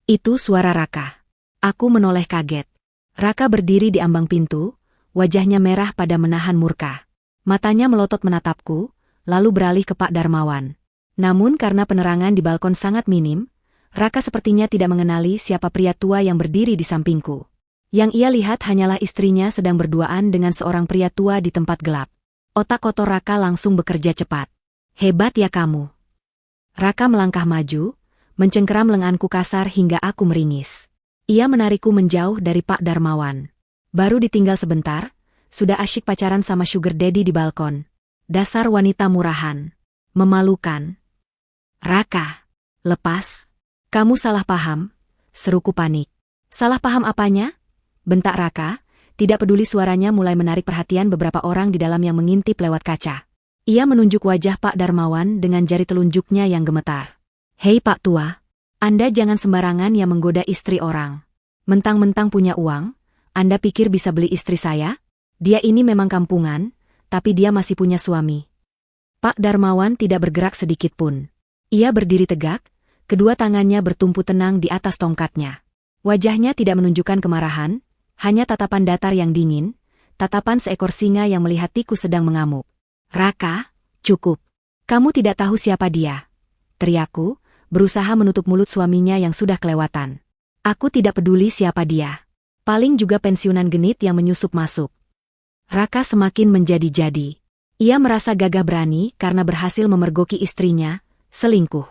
Itu suara Raka. Aku menoleh kaget. Raka berdiri di ambang pintu, wajahnya merah pada menahan murka. Matanya melotot menatapku, lalu beralih ke Pak Darmawan. Namun karena penerangan di balkon sangat minim, Raka sepertinya tidak mengenali siapa pria tua yang berdiri di sampingku. Yang ia lihat hanyalah istrinya sedang berduaan dengan seorang pria tua di tempat gelap. Otak kotor Raka langsung bekerja cepat. Hebat ya kamu. Raka melangkah maju, mencengkeram lenganku kasar hingga aku meringis. Ia menarikku menjauh dari Pak Darmawan. Baru ditinggal sebentar, sudah asyik pacaran sama sugar daddy di balkon. Dasar wanita murahan. Memalukan. Raka, lepas. Kamu salah paham, seruku panik. Salah paham apanya? Bentak Raka, tidak peduli suaranya mulai menarik perhatian beberapa orang di dalam yang mengintip lewat kaca. Ia menunjuk wajah Pak Darmawan dengan jari telunjuknya yang gemetar. Hei Pak Tua, Anda jangan sembarangan yang menggoda istri orang. Mentang-mentang punya uang, Anda pikir bisa beli istri saya? Dia ini memang kampungan, tapi dia masih punya suami. Pak Darmawan tidak bergerak sedikit pun. Ia berdiri tegak, kedua tangannya bertumpu tenang di atas tongkatnya. Wajahnya tidak menunjukkan kemarahan, hanya tatapan datar yang dingin, tatapan seekor singa yang melihat tikus sedang mengamuk. Raka, cukup. Kamu tidak tahu siapa dia. Teriakku, berusaha menutup mulut suaminya yang sudah kelewatan. Aku tidak peduli siapa dia. Paling juga pensiunan genit yang menyusup masuk. Raka semakin menjadi-jadi. Ia merasa gagah berani karena berhasil memergoki istrinya, selingkuh.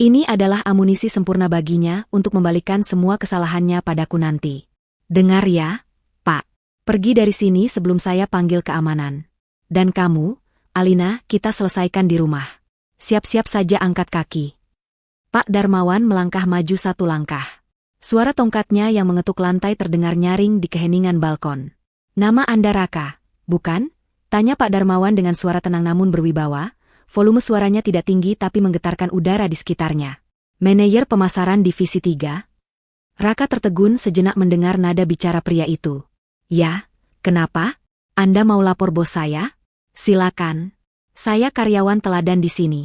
Ini adalah amunisi sempurna baginya untuk membalikkan semua kesalahannya padaku nanti. Dengar ya, Pak. Pergi dari sini sebelum saya panggil keamanan. Dan kamu, Alina, kita selesaikan di rumah. Siap-siap saja angkat kaki. Pak Darmawan melangkah maju satu langkah. Suara tongkatnya yang mengetuk lantai terdengar nyaring di keheningan balkon. Nama Anda Raka, bukan? Tanya Pak Darmawan dengan suara tenang namun berwibawa. Volume suaranya tidak tinggi tapi menggetarkan udara di sekitarnya. Manajer pemasaran divisi 3. Raka tertegun sejenak mendengar nada bicara pria itu. Ya, kenapa? Anda mau lapor bos saya? Silakan. Saya karyawan teladan di sini.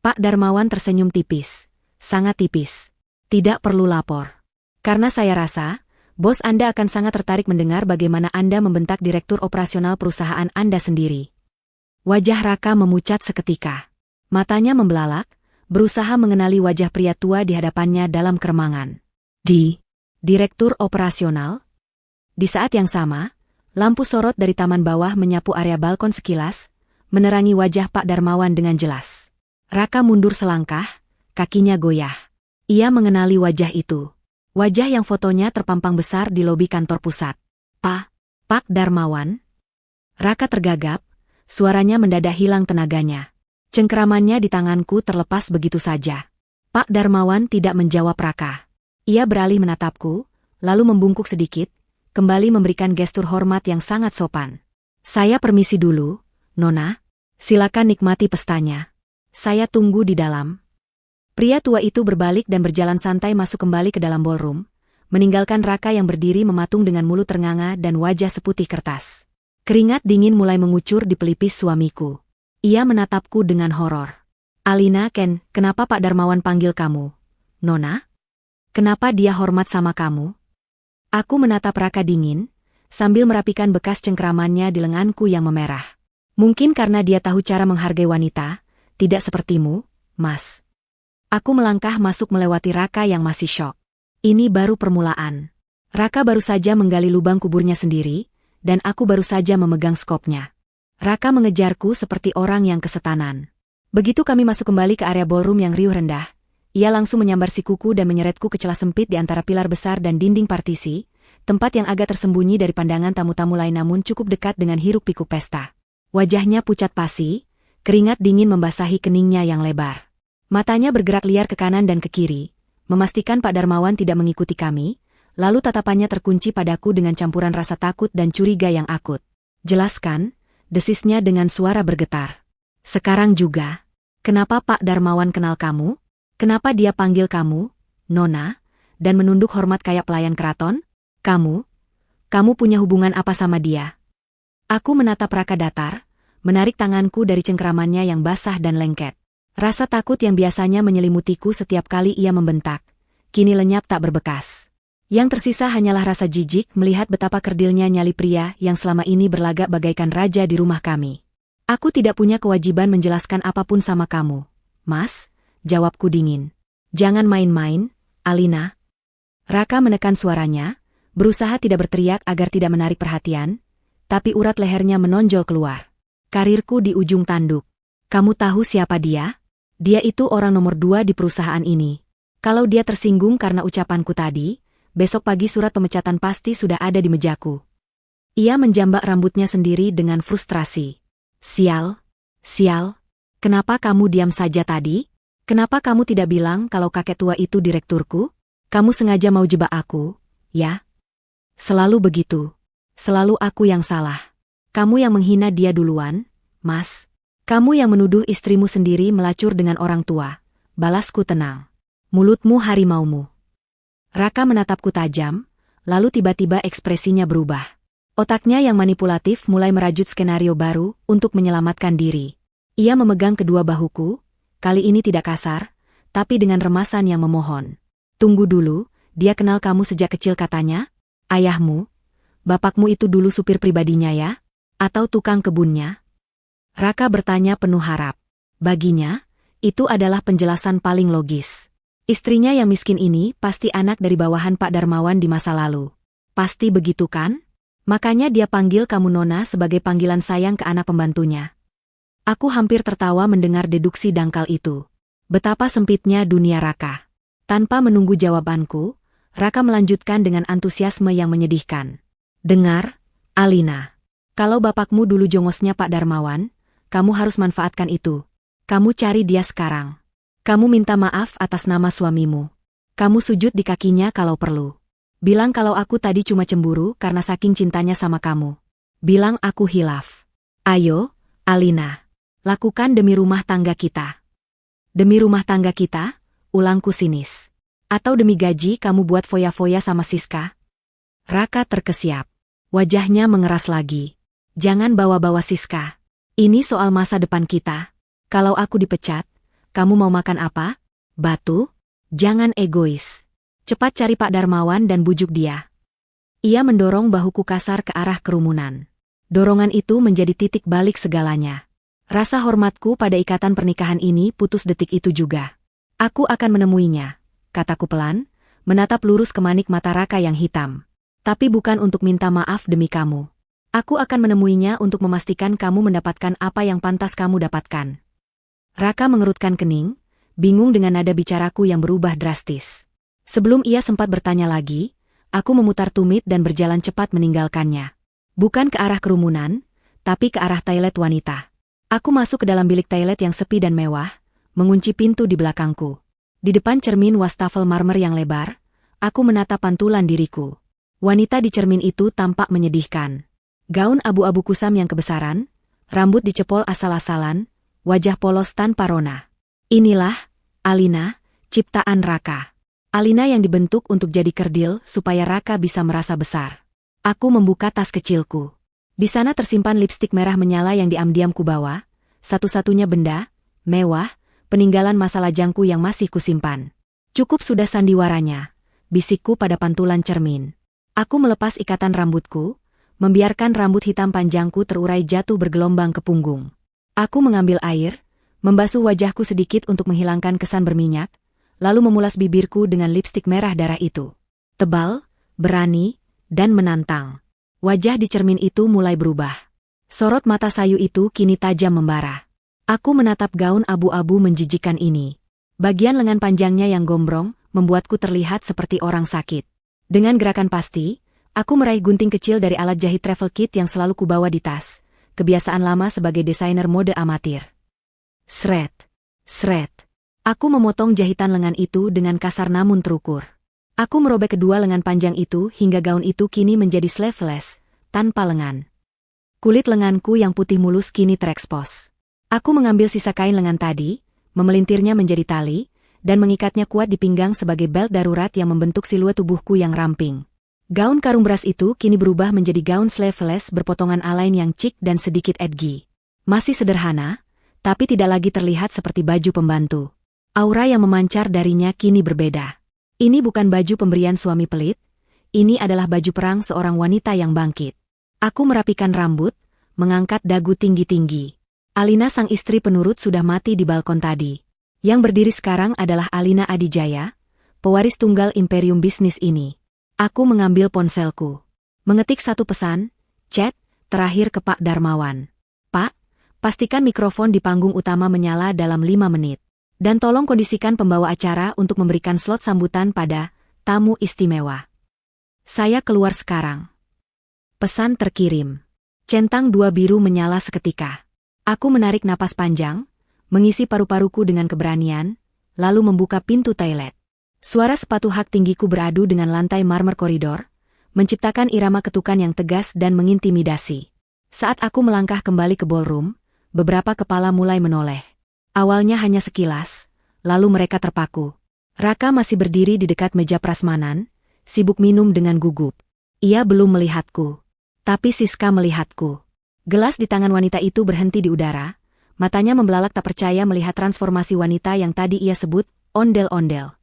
Pak Darmawan tersenyum tipis. Sangat tipis. Tidak perlu lapor. Karena saya rasa, bos Anda akan sangat tertarik mendengar bagaimana Anda membentak direktur operasional perusahaan Anda sendiri. Wajah Raka memucat seketika. Matanya membelalak, berusaha mengenali wajah pria tua di hadapannya dalam keremangan. Direktur operasional? Di saat yang sama, lampu sorot dari taman bawah menyapu area balkon sekilas, menerangi wajah Pak Darmawan dengan jelas. Raka mundur selangkah, kakinya goyah. Ia mengenali wajah itu. Wajah yang fotonya terpampang besar di lobi kantor pusat. Pak Darmawan? Raka tergagap, suaranya mendadak hilang tenaganya. Cengkeramannya di tanganku terlepas begitu saja. Pak Darmawan tidak menjawab Raka. Ia beralih menatapku, lalu membungkuk sedikit, kembali memberikan gestur hormat yang sangat sopan. Saya permisi dulu, Nona. Silakan nikmati pestanya. Saya tunggu di dalam. Pria tua itu berbalik dan berjalan santai masuk kembali ke dalam ballroom, meninggalkan Raka yang berdiri mematung dengan mulut ternganga dan wajah seputih kertas. Keringat dingin mulai mengucur di pelipis suamiku. Ia menatapku dengan horor. Alina, kenapa Pak Darmawan panggil kamu? Nona? Kenapa dia hormat sama kamu? Aku menatap Raka dingin, sambil merapikan bekas cengkeramannya di lenganku yang memerah. Mungkin karena dia tahu cara menghargai wanita, tidak sepertimu, Mas. Aku melangkah masuk melewati Raka yang masih syok. Ini baru permulaan. Raka baru saja menggali lubang kuburnya sendiri, dan aku baru saja memegang skopnya. Raka mengejarku seperti orang yang kesetanan. Begitu kami masuk kembali ke area ballroom yang riuh rendah, ia langsung menyambar sikuku dan menyeretku ke celah sempit di antara pilar besar dan dinding partisi, tempat yang agak tersembunyi dari pandangan tamu-tamu lain namun cukup dekat dengan hiruk-pikuk pesta. Wajahnya pucat pasi, keringat dingin membasahi keningnya yang lebar. Matanya bergerak liar ke kanan dan ke kiri, memastikan Pak Darmawan tidak mengikuti kami, lalu tatapannya terkunci padaku dengan campuran rasa takut dan curiga yang akut. Jelaskan, desisnya dengan suara bergetar. Sekarang juga. Kenapa Pak Darmawan kenal kamu? Kenapa dia panggil kamu, Nona, dan menunduk hormat kayak pelayan keraton? Kamu punya hubungan apa sama dia? Aku menatap Raka datar, menarik tanganku dari cengkeramannya yang basah dan lengket. Rasa takut yang biasanya menyelimutiku setiap kali ia membentak, kini lenyap tak berbekas. Yang tersisa hanyalah rasa jijik melihat betapa kerdilnya nyali pria yang selama ini berlagak bagaikan raja di rumah kami. Aku tidak punya kewajiban menjelaskan apapun sama kamu, Mas, jawabku dingin. Jangan main-main, Alina. Raka menekan suaranya, berusaha tidak berteriak agar tidak menarik perhatian, tapi urat lehernya menonjol keluar. Karirku di ujung tanduk. Kamu tahu siapa dia? Dia itu orang nomor 2 di perusahaan ini. Kalau dia tersinggung karena ucapanku tadi, besok pagi surat pemecatan pasti sudah ada di mejaku. Ia menjambak rambutnya sendiri dengan frustrasi. Sial, kenapa kamu diam saja tadi? Kenapa kamu tidak bilang kalau kakek tua itu direkturku? Kamu sengaja mau jebak aku, ya? Selalu begitu. Selalu aku yang salah. Kamu yang menghina dia duluan, Mas. Kamu yang menuduh istrimu sendiri melacur dengan orang tua. Balasku tenang. Mulutmu harimaumu. Raka menatapku tajam, lalu tiba-tiba ekspresinya berubah. Otaknya yang manipulatif mulai merajut skenario baru untuk menyelamatkan diri. Ia memegang kedua bahuku, kali ini tidak kasar, tapi dengan remasan yang memohon. Tunggu dulu, dia kenal kamu sejak kecil katanya? Ayahmu? Bapakmu itu dulu supir pribadinya ya? Atau tukang kebunnya? Raka bertanya penuh harap. Baginya, itu adalah penjelasan paling logis. Istrinya yang miskin ini pasti anak dari bawahan Pak Darmawan di masa lalu. Pasti begitu kan? Makanya dia panggil kamu Nona sebagai panggilan sayang ke anak pembantunya. Aku hampir tertawa mendengar deduksi dangkal itu. Betapa sempitnya dunia Raka. Tanpa menunggu jawabanku, Raka melanjutkan dengan antusiasme yang menyedihkan. Dengar, Alina. Kalau bapakmu dulu jongosnya Pak Darmawan, kamu harus manfaatkan itu. Kamu cari dia sekarang. Kamu minta maaf atas nama suamimu. Kamu sujud di kakinya kalau perlu. Bilang kalau aku tadi cuma cemburu karena saking cintanya sama kamu. Bilang aku hilaf. Ayo, Alina. Lakukan demi rumah tangga kita. Demi rumah tangga kita, ulangku sinis. Atau demi gaji kamu buat foya-foya sama Siska? Raka terkesiap. Wajahnya mengeras lagi. Jangan bawa-bawa Siska. Ini soal masa depan kita. Kalau aku dipecat, kamu mau makan apa? Batu? Jangan egois. Cepat cari Pak Darmawan dan bujuk dia. Ia mendorong bahuku kasar ke arah kerumunan. Dorongan itu menjadi titik balik segalanya. Rasa hormatku pada ikatan pernikahan ini putus detik itu juga. Aku akan menemuinya, kataku pelan, menatap lurus ke manik mata Raka yang hitam. Tapi bukan untuk minta maaf demi kamu. Aku akan menemuinya untuk memastikan kamu mendapatkan apa yang pantas kamu dapatkan. Raka mengerutkan kening, bingung dengan nada bicaraku yang berubah drastis. Sebelum ia sempat bertanya lagi, aku memutar tumit dan berjalan cepat meninggalkannya. Bukan ke arah kerumunan, tapi ke arah toilet wanita. Aku masuk ke dalam bilik toilet yang sepi dan mewah, mengunci pintu di belakangku. Di depan cermin wastafel marmer yang lebar, aku menatap pantulan diriku. Wanita di cermin itu tampak menyedihkan. Gaun abu-abu kusam yang kebesaran, rambut dicepol asal-asalan, wajah polos tanpa rona. Inilah Alina, ciptaan Raka. Alina yang dibentuk untuk jadi kerdil supaya Raka bisa merasa besar. Aku membuka tas kecilku. Di sana tersimpan lipstik merah menyala yang diam-diam kubawa, satu-satunya benda, mewah, peninggalan masa lajangku yang masih kusimpan. Cukup sudah sandiwaranya, bisikku pada pantulan cermin. Aku melepas ikatan rambutku, membiarkan rambut hitam panjangku terurai jatuh bergelombang ke punggung. Aku mengambil air, membasuh wajahku sedikit untuk menghilangkan kesan berminyak, lalu memulas bibirku dengan lipstik merah darah itu. Tebal, berani, dan menantang. Wajah di cermin itu mulai berubah. Sorot mata sayu itu kini tajam membara. Aku menatap gaun abu-abu menjijikan ini. Bagian lengan panjangnya yang gombrong membuatku terlihat seperti orang sakit. Dengan gerakan pasti, aku meraih gunting kecil dari alat jahit travel kit yang selalu kubawa di tas. Kebiasaan lama sebagai desainer mode amatir. Sret, sret. Aku memotong jahitan lengan itu dengan kasar namun terukur. Aku merobek kedua lengan panjang itu hingga gaun itu kini menjadi sleeveless, tanpa lengan. Kulit lenganku yang putih mulus kini terekspos. Aku mengambil sisa kain lengan tadi, memelintirnya menjadi tali, dan mengikatnya kuat di pinggang sebagai belt darurat yang membentuk siluet tubuhku yang ramping. Gaun karung beras itu kini berubah menjadi gaun sleeveless berpotongan alain yang chic dan sedikit edgy. Masih sederhana, tapi tidak lagi terlihat seperti baju pembantu. Aura yang memancar darinya kini berbeda. Ini bukan baju pemberian suami pelit, ini adalah baju perang seorang wanita yang bangkit. Aku merapikan rambut, mengangkat dagu tinggi-tinggi. Alina sang istri penurut sudah mati di balkon tadi. Yang berdiri sekarang adalah Alina Adijaya, pewaris tunggal imperium bisnis ini. Aku mengambil ponselku. Mengetik satu pesan, chat, terakhir ke Pak Darmawan. Pak, pastikan mikrofon di panggung utama menyala dalam 5 menit. Dan tolong kondisikan pembawa acara untuk memberikan slot sambutan pada tamu istimewa. Saya keluar sekarang. Pesan terkirim. Centang 2 biru menyala seketika. Aku menarik napas panjang, mengisi paru-paruku dengan keberanian, lalu membuka pintu toilet. Suara sepatu hak tinggiku beradu dengan lantai marmer koridor, menciptakan irama ketukan yang tegas dan mengintimidasi. Saat aku melangkah kembali ke ballroom, beberapa kepala mulai menoleh. Awalnya hanya sekilas, lalu mereka terpaku. Raka masih berdiri di dekat meja prasmanan, sibuk minum dengan gugup. Ia belum melihatku. Tapi Siska melihatku. Gelas di tangan wanita itu berhenti di udara, matanya membelalak tak percaya melihat transformasi wanita yang tadi ia sebut ondel-ondel.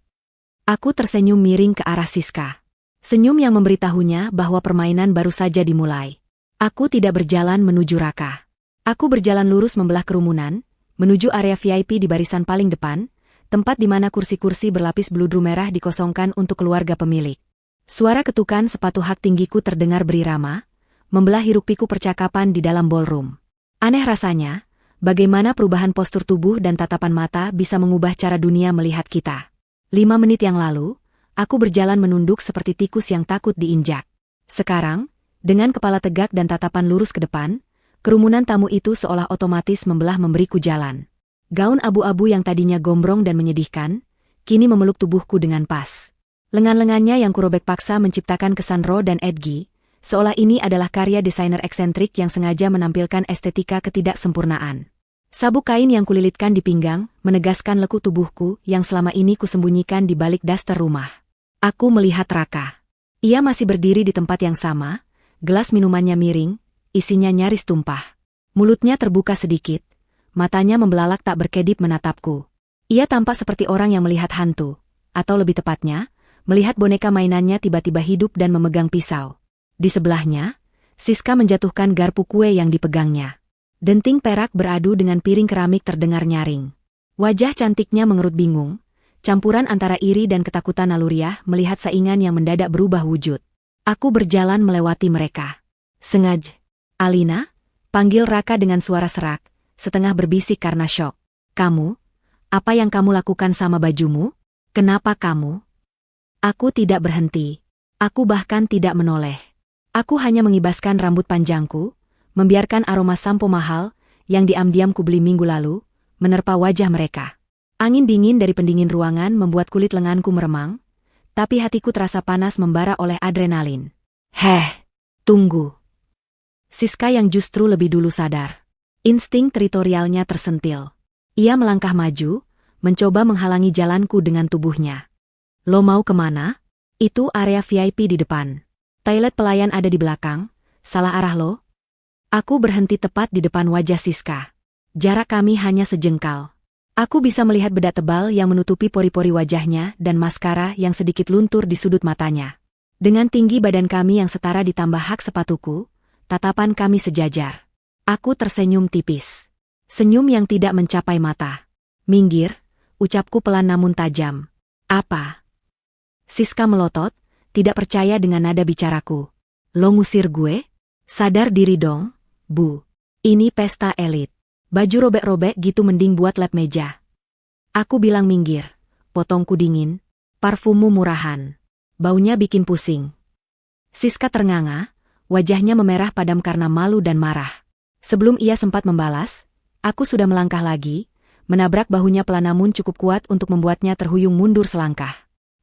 Aku tersenyum miring ke arah Siska. Senyum yang memberitahunya bahwa permainan baru saja dimulai. Aku tidak berjalan menuju Raka. Aku berjalan lurus membelah kerumunan, menuju area VIP di barisan paling depan, tempat di mana kursi-kursi berlapis bludru merah dikosongkan untuk keluarga pemilik. Suara ketukan sepatu hak tinggiku terdengar berirama, membelah hiruk-pikuk percakapan di dalam ballroom. Aneh rasanya, bagaimana perubahan postur tubuh dan tatapan mata bisa mengubah cara dunia melihat kita. 5 menit yang lalu, aku berjalan menunduk seperti tikus yang takut diinjak. Sekarang, dengan kepala tegak dan tatapan lurus ke depan, kerumunan tamu itu seolah otomatis memberiku jalan. Gaun abu-abu yang tadinya gombrong dan menyedihkan, kini memeluk tubuhku dengan pas. Lengan-lengannya yang kurobek paksa menciptakan kesan raw dan edgy, seolah ini adalah karya desainer eksentrik yang sengaja menampilkan estetika ketidaksempurnaan. Sabuk kain yang kulilitkan di pinggang, menegaskan lekuk tubuhku yang selama ini kusembunyikan di balik daster rumah. Aku melihat Raka. Ia masih berdiri di tempat yang sama, gelas minumannya miring, isinya nyaris tumpah. Mulutnya terbuka sedikit, matanya membelalak tak berkedip menatapku. Ia tampak seperti orang yang melihat hantu, atau lebih tepatnya, melihat boneka mainannya tiba-tiba hidup dan memegang pisau. Di sebelahnya, Siska menjatuhkan garpu kue yang dipegangnya. Denting perak beradu dengan piring keramik terdengar nyaring. Wajah cantiknya mengerut bingung, campuran antara iri dan ketakutan naluriah melihat saingan yang mendadak berubah wujud. Aku berjalan melewati mereka. Sengaja. Alina, panggil Raka dengan suara serak, setengah berbisik karena syok. Kamu? Apa yang kamu lakukan sama bajumu? Kenapa kamu? Aku tidak berhenti. Aku bahkan tidak menoleh. Aku hanya mengibaskan rambut panjangku, membiarkan aroma sampo mahal yang diam-diam kubeli minggu lalu menerpa wajah mereka. Angin dingin dari pendingin ruangan membuat kulit lenganku meremang, tapi hatiku terasa panas membara oleh adrenalin. Tunggu. Siska yang justru lebih dulu sadar. Insting teritorialnya tersentil. Ia melangkah maju, mencoba menghalangi jalanku dengan tubuhnya. Lo mau kemana? Itu area VIP di depan. Toilet pelayan ada di belakang. Salah arah lo? Aku berhenti tepat di depan wajah Siska. Jarak kami hanya sejengkal. Aku bisa melihat bedak tebal yang menutupi pori-pori wajahnya dan maskara yang sedikit luntur di sudut matanya. Dengan tinggi badan kami yang setara ditambah hak sepatuku, tatapan kami sejajar. Aku tersenyum tipis. Senyum yang tidak mencapai mata. Minggir, ucapku pelan namun tajam. Apa? Siska melotot, tidak percaya dengan nada bicaraku. Lo ngusir gue? Sadar diri dong, Bu. Ini pesta elit. Baju robek-robek gitu mending buat lap meja. Aku bilang minggir. Potongku dingin. Parfummu murahan. Baunya bikin pusing. Siska ternganga, wajahnya memerah padam karena malu dan marah. Sebelum ia sempat membalas, aku sudah melangkah lagi, menabrak bahunya pelan namun cukup kuat untuk membuatnya terhuyung mundur selangkah.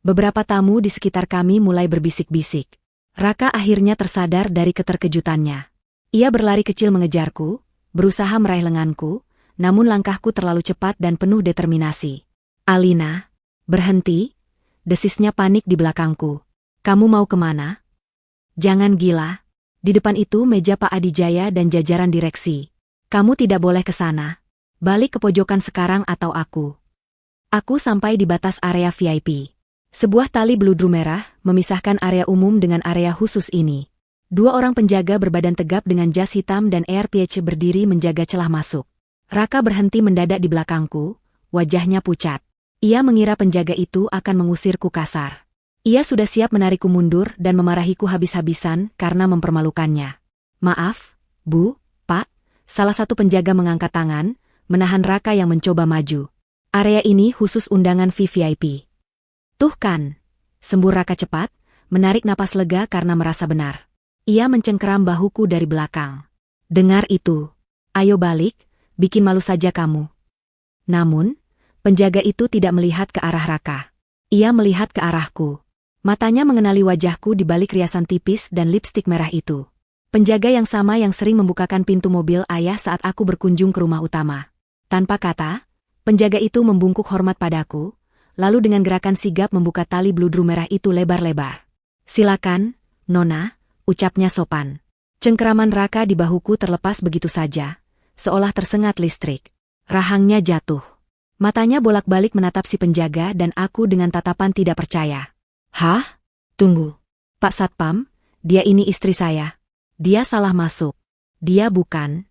Beberapa tamu di sekitar kami mulai berbisik-bisik. Raka akhirnya tersadar dari keterkejutannya. Ia berlari kecil mengejarku, berusaha meraih lenganku, namun langkahku terlalu cepat dan penuh determinasi. Alina, berhenti, desisnya panik di belakangku. Kamu mau kemana? Jangan gila. Di depan itu meja Pak Adijaya dan jajaran direksi. Kamu tidak boleh ke sana. Balik ke pojokan sekarang atau aku. Aku sampai di batas area VIP. Sebuah tali beludru merah memisahkan area umum dengan area khusus ini. Dua orang penjaga berbadan tegap dengan jas hitam dan AirPH berdiri menjaga celah masuk. Raka berhenti mendadak di belakangku, wajahnya pucat. Ia mengira penjaga itu akan mengusirku kasar. Ia sudah siap menarikku mundur dan memarahiku habis-habisan karena mempermalukannya. Maaf, Bu, Pak, salah satu penjaga mengangkat tangan, menahan Raka yang mencoba maju. Area ini khusus undangan VIP. Tuh kan, sembur Raka cepat, menarik napas lega karena merasa benar. Ia mencengkeram bahuku dari belakang. Dengar itu. Ayo balik, bikin malu saja kamu. Namun, penjaga itu tidak melihat ke arah Raka. Ia melihat ke arahku. Matanya mengenali wajahku di balik riasan tipis dan lipstik merah itu. Penjaga yang sama yang sering membukakan pintu mobil ayah saat aku berkunjung ke rumah utama. Tanpa kata, penjaga itu membungkuk hormat padaku, lalu dengan gerakan sigap membuka tali beludru merah itu lebar-lebar. Silakan, Nona, ucapnya sopan. Cengkeraman Raka di bahuku terlepas begitu saja, seolah tersengat listrik. Rahangnya jatuh. Matanya bolak-balik menatap si penjaga dan aku dengan tatapan tidak percaya. Hah? Tunggu. Pak Satpam, dia ini istri saya. Dia salah masuk. Dia bukan.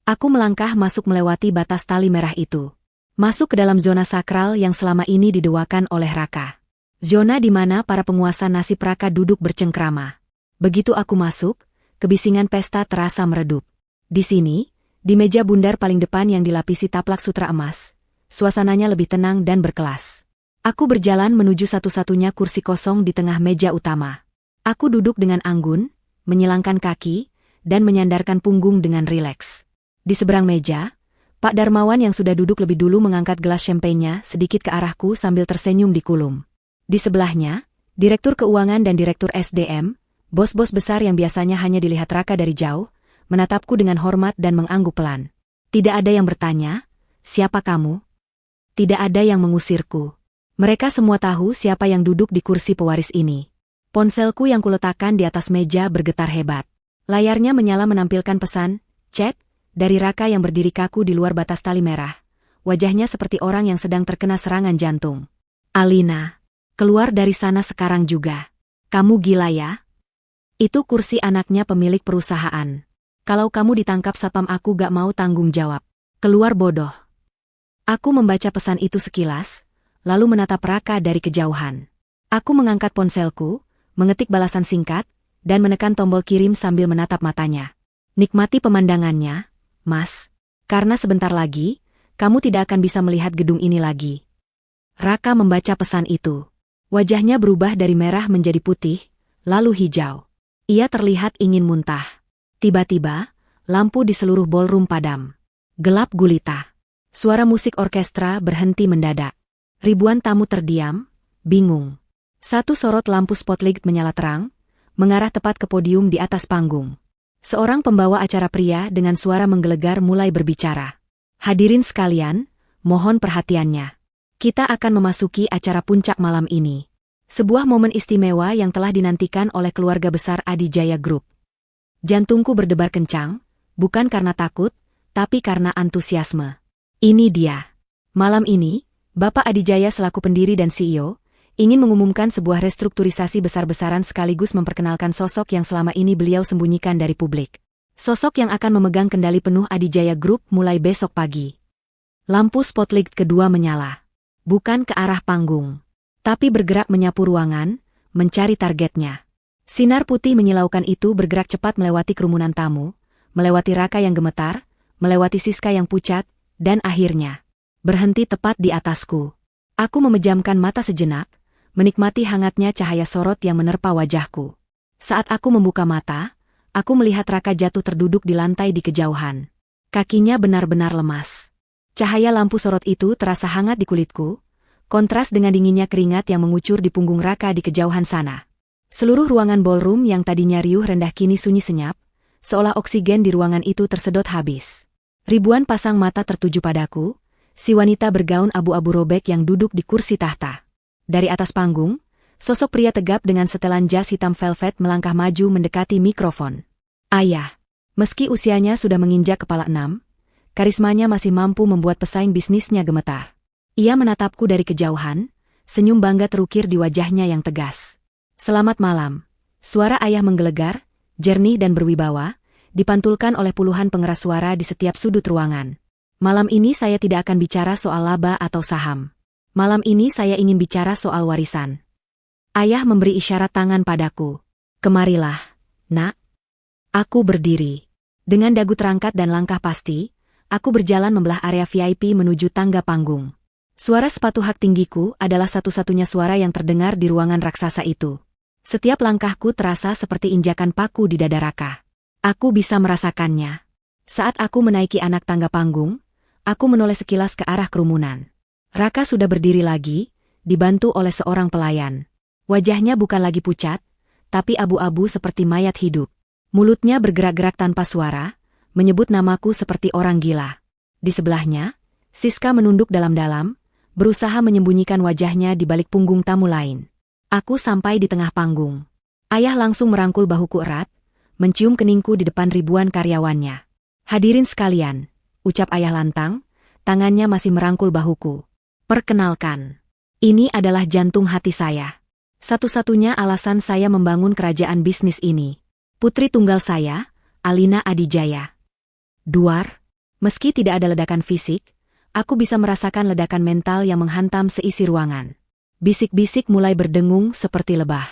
Aku melangkah masuk melewati batas tali merah itu. Masuk ke dalam zona sakral yang selama ini didewakan oleh Raka. Zona di mana para penguasa nasib Raka duduk bercengkrama. Begitu aku masuk, kebisingan pesta terasa meredup. Di sini, di meja bundar paling depan yang dilapisi taplak sutra emas, suasananya lebih tenang dan berkelas. Aku berjalan menuju satu-satunya kursi kosong di tengah meja utama. Aku duduk dengan anggun, menyilangkan kaki, dan menyandarkan punggung dengan rileks. Di seberang meja, Pak Darmawan yang sudah duduk lebih dulu mengangkat gelas champagne-nya sedikit ke arahku sambil tersenyum di kulum. Di sebelahnya, Direktur Keuangan dan Direktur SDM, bos-bos besar yang biasanya hanya dilihat Raka dari jauh, menatapku dengan hormat dan mengangguk pelan. Tidak ada yang bertanya, siapa kamu? Tidak ada yang mengusirku. Mereka semua tahu siapa yang duduk di kursi pewaris ini. Ponselku yang kuletakkan di atas meja bergetar hebat. Layarnya menyala menampilkan pesan, chat, dari Raka yang berdiri kaku di luar batas tali merah. Wajahnya seperti orang yang sedang terkena serangan jantung. Alina, keluar dari sana sekarang juga. Kamu gila ya? Itu kursi anaknya pemilik perusahaan. Kalau kamu ditangkap satpam aku gak mau tanggung jawab. Keluar bodoh. Aku membaca pesan itu sekilas, lalu menatap Raka dari kejauhan. Aku mengangkat ponselku, mengetik balasan singkat, dan menekan tombol kirim sambil menatap matanya. Nikmati pemandangannya, Mas. Karena sebentar lagi, kamu tidak akan bisa melihat gedung ini lagi. Raka membaca pesan itu. Wajahnya berubah dari merah menjadi putih, lalu hijau. Ia terlihat ingin muntah. Tiba-tiba, Lampu di seluruh ballroom padam. Gelap gulita. Suara musik orkestra berhenti mendadak. Ribuan tamu terdiam, bingung. Satu sorot lampu spotlight menyala terang, mengarah tepat ke podium di atas panggung. Seorang pembawa acara pria dengan suara menggelegar mulai berbicara. Hadirin sekalian, mohon perhatiannya. Kita akan memasuki acara puncak malam ini. Sebuah momen istimewa yang telah dinantikan oleh keluarga besar Adijaya Group. Jantungku berdebar kencang, bukan karena takut, tapi karena antusiasme. Ini dia. Malam ini, Bapak Adijaya selaku pendiri dan CEO, ingin mengumumkan sebuah restrukturisasi besar-besaran sekaligus memperkenalkan sosok yang selama ini beliau sembunyikan dari publik. Sosok yang akan memegang kendali penuh Adijaya Group mulai besok pagi. Lampu spotlight kedua menyala. Bukan ke arah panggung, tapi bergerak menyapu ruangan, mencari targetnya. Sinar putih menyilaukan itu bergerak cepat melewati kerumunan tamu, melewati Raka yang gemetar, melewati Siska yang pucat, dan akhirnya berhenti tepat di atasku. Aku memejamkan mata sejenak, menikmati hangatnya cahaya sorot yang menerpa wajahku. Saat aku membuka mata, aku melihat Raka jatuh terduduk di lantai di kejauhan. Kakinya benar-benar lemas. Cahaya lampu sorot itu terasa hangat di kulitku, kontras dengan dinginnya keringat yang mengucur di punggung Raka di kejauhan sana. Seluruh ruangan ballroom yang tadinya riuh rendah kini sunyi senyap, seolah oksigen di ruangan itu tersedot habis. Ribuan pasang mata tertuju padaku, si wanita bergaun abu-abu robek yang duduk di kursi tahta. Dari atas panggung, sosok pria tegap dengan setelan jas hitam velvet melangkah maju mendekati mikrofon. Ayah. Meski usianya sudah menginjak kepala 6, karismanya masih mampu membuat pesaing bisnisnya gemetar. Ia menatapku dari kejauhan, senyum bangga terukir di wajahnya yang tegas. Selamat malam. Suara ayah menggelegar, jernih dan berwibawa, dipantulkan oleh puluhan pengeras suara di setiap sudut ruangan. Malam ini saya tidak akan bicara soal laba atau saham. Malam ini saya ingin bicara soal warisan. Ayah memberi isyarat tangan padaku. Kemarilah, nak. Aku berdiri. Dengan dagu terangkat dan langkah pasti, aku berjalan membelah area VIP menuju tangga panggung. Suara sepatu hak tinggiku adalah satu-satunya suara yang terdengar di ruangan raksasa itu. Setiap langkahku terasa seperti injakan paku di dada Raka. Aku bisa merasakannya. Saat aku menaiki anak tangga panggung, aku menoleh sekilas ke arah kerumunan. Raka sudah berdiri lagi, dibantu oleh seorang pelayan. Wajahnya bukan lagi pucat, tapi abu-abu seperti mayat hidup. Mulutnya bergerak-gerak tanpa suara, menyebut namaku seperti orang gila. Di sebelahnya, Siska menunduk dalam-dalam, berusaha menyembunyikan wajahnya di balik punggung tamu lain. Aku sampai di tengah panggung. Ayah langsung merangkul bahuku erat, mencium keningku di depan ribuan karyawannya. Hadirin sekalian, ucap ayah lantang, tangannya masih merangkul bahuku. Perkenalkan, ini adalah jantung hati saya. Satu-satunya alasan saya membangun kerajaan bisnis ini. Putri tunggal saya, Alina Adijaya. Duar, meski tidak ada ledakan fisik, aku bisa merasakan ledakan mental yang menghantam seisi ruangan. Bisik-bisik mulai berdengung seperti lebah.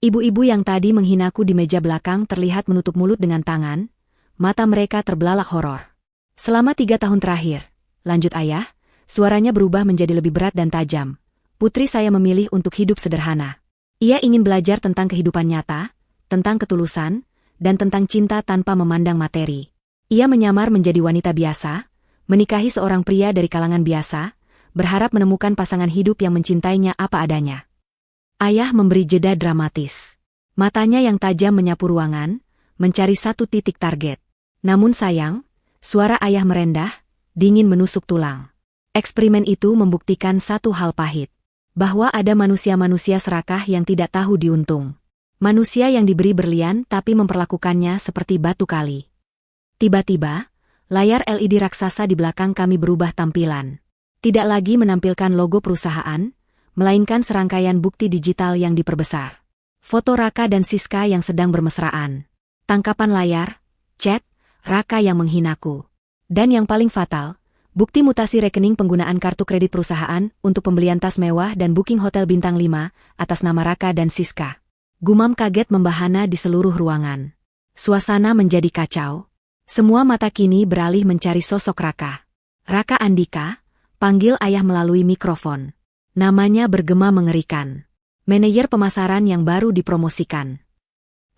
Ibu-ibu yang tadi menghinaku di meja belakang terlihat menutup mulut dengan tangan, mata mereka terbelalak horor. Selama 3 tahun terakhir, lanjut ayah, suaranya berubah menjadi lebih berat dan tajam. Putri saya memilih untuk hidup sederhana. Ia ingin belajar tentang kehidupan nyata, tentang ketulusan, dan tentang cinta tanpa memandang materi. Ia menyamar menjadi wanita biasa, menikahi seorang pria dari kalangan biasa, berharap menemukan pasangan hidup yang mencintainya apa adanya. Ayah memberi jeda dramatis. Matanya yang tajam menyapu ruangan, mencari satu titik target. Namun sayang, suara ayah merendah, dingin menusuk tulang. Eksperimen itu membuktikan satu hal pahit. Bahwa ada manusia-manusia serakah yang tidak tahu diuntung. Manusia yang diberi berlian tapi memperlakukannya seperti batu kali. Tiba-tiba, layar LED raksasa di belakang kami berubah tampilan. Tidak lagi menampilkan logo perusahaan, melainkan serangkaian bukti digital yang diperbesar. Foto Raka dan Siska yang sedang bermesraan. Tangkapan layar, chat, Raka yang menghinaku. Dan yang paling fatal, bukti mutasi rekening penggunaan kartu kredit perusahaan untuk pembelian tas mewah dan booking hotel bintang 5 atas nama Raka dan Siska. Gumam kaget membahana di seluruh ruangan. Suasana menjadi kacau. Semua mata kini beralih mencari sosok Raka. Raka Andika, panggil ayah melalui mikrofon. Namanya bergema mengerikan. Manajer pemasaran yang baru dipromosikan.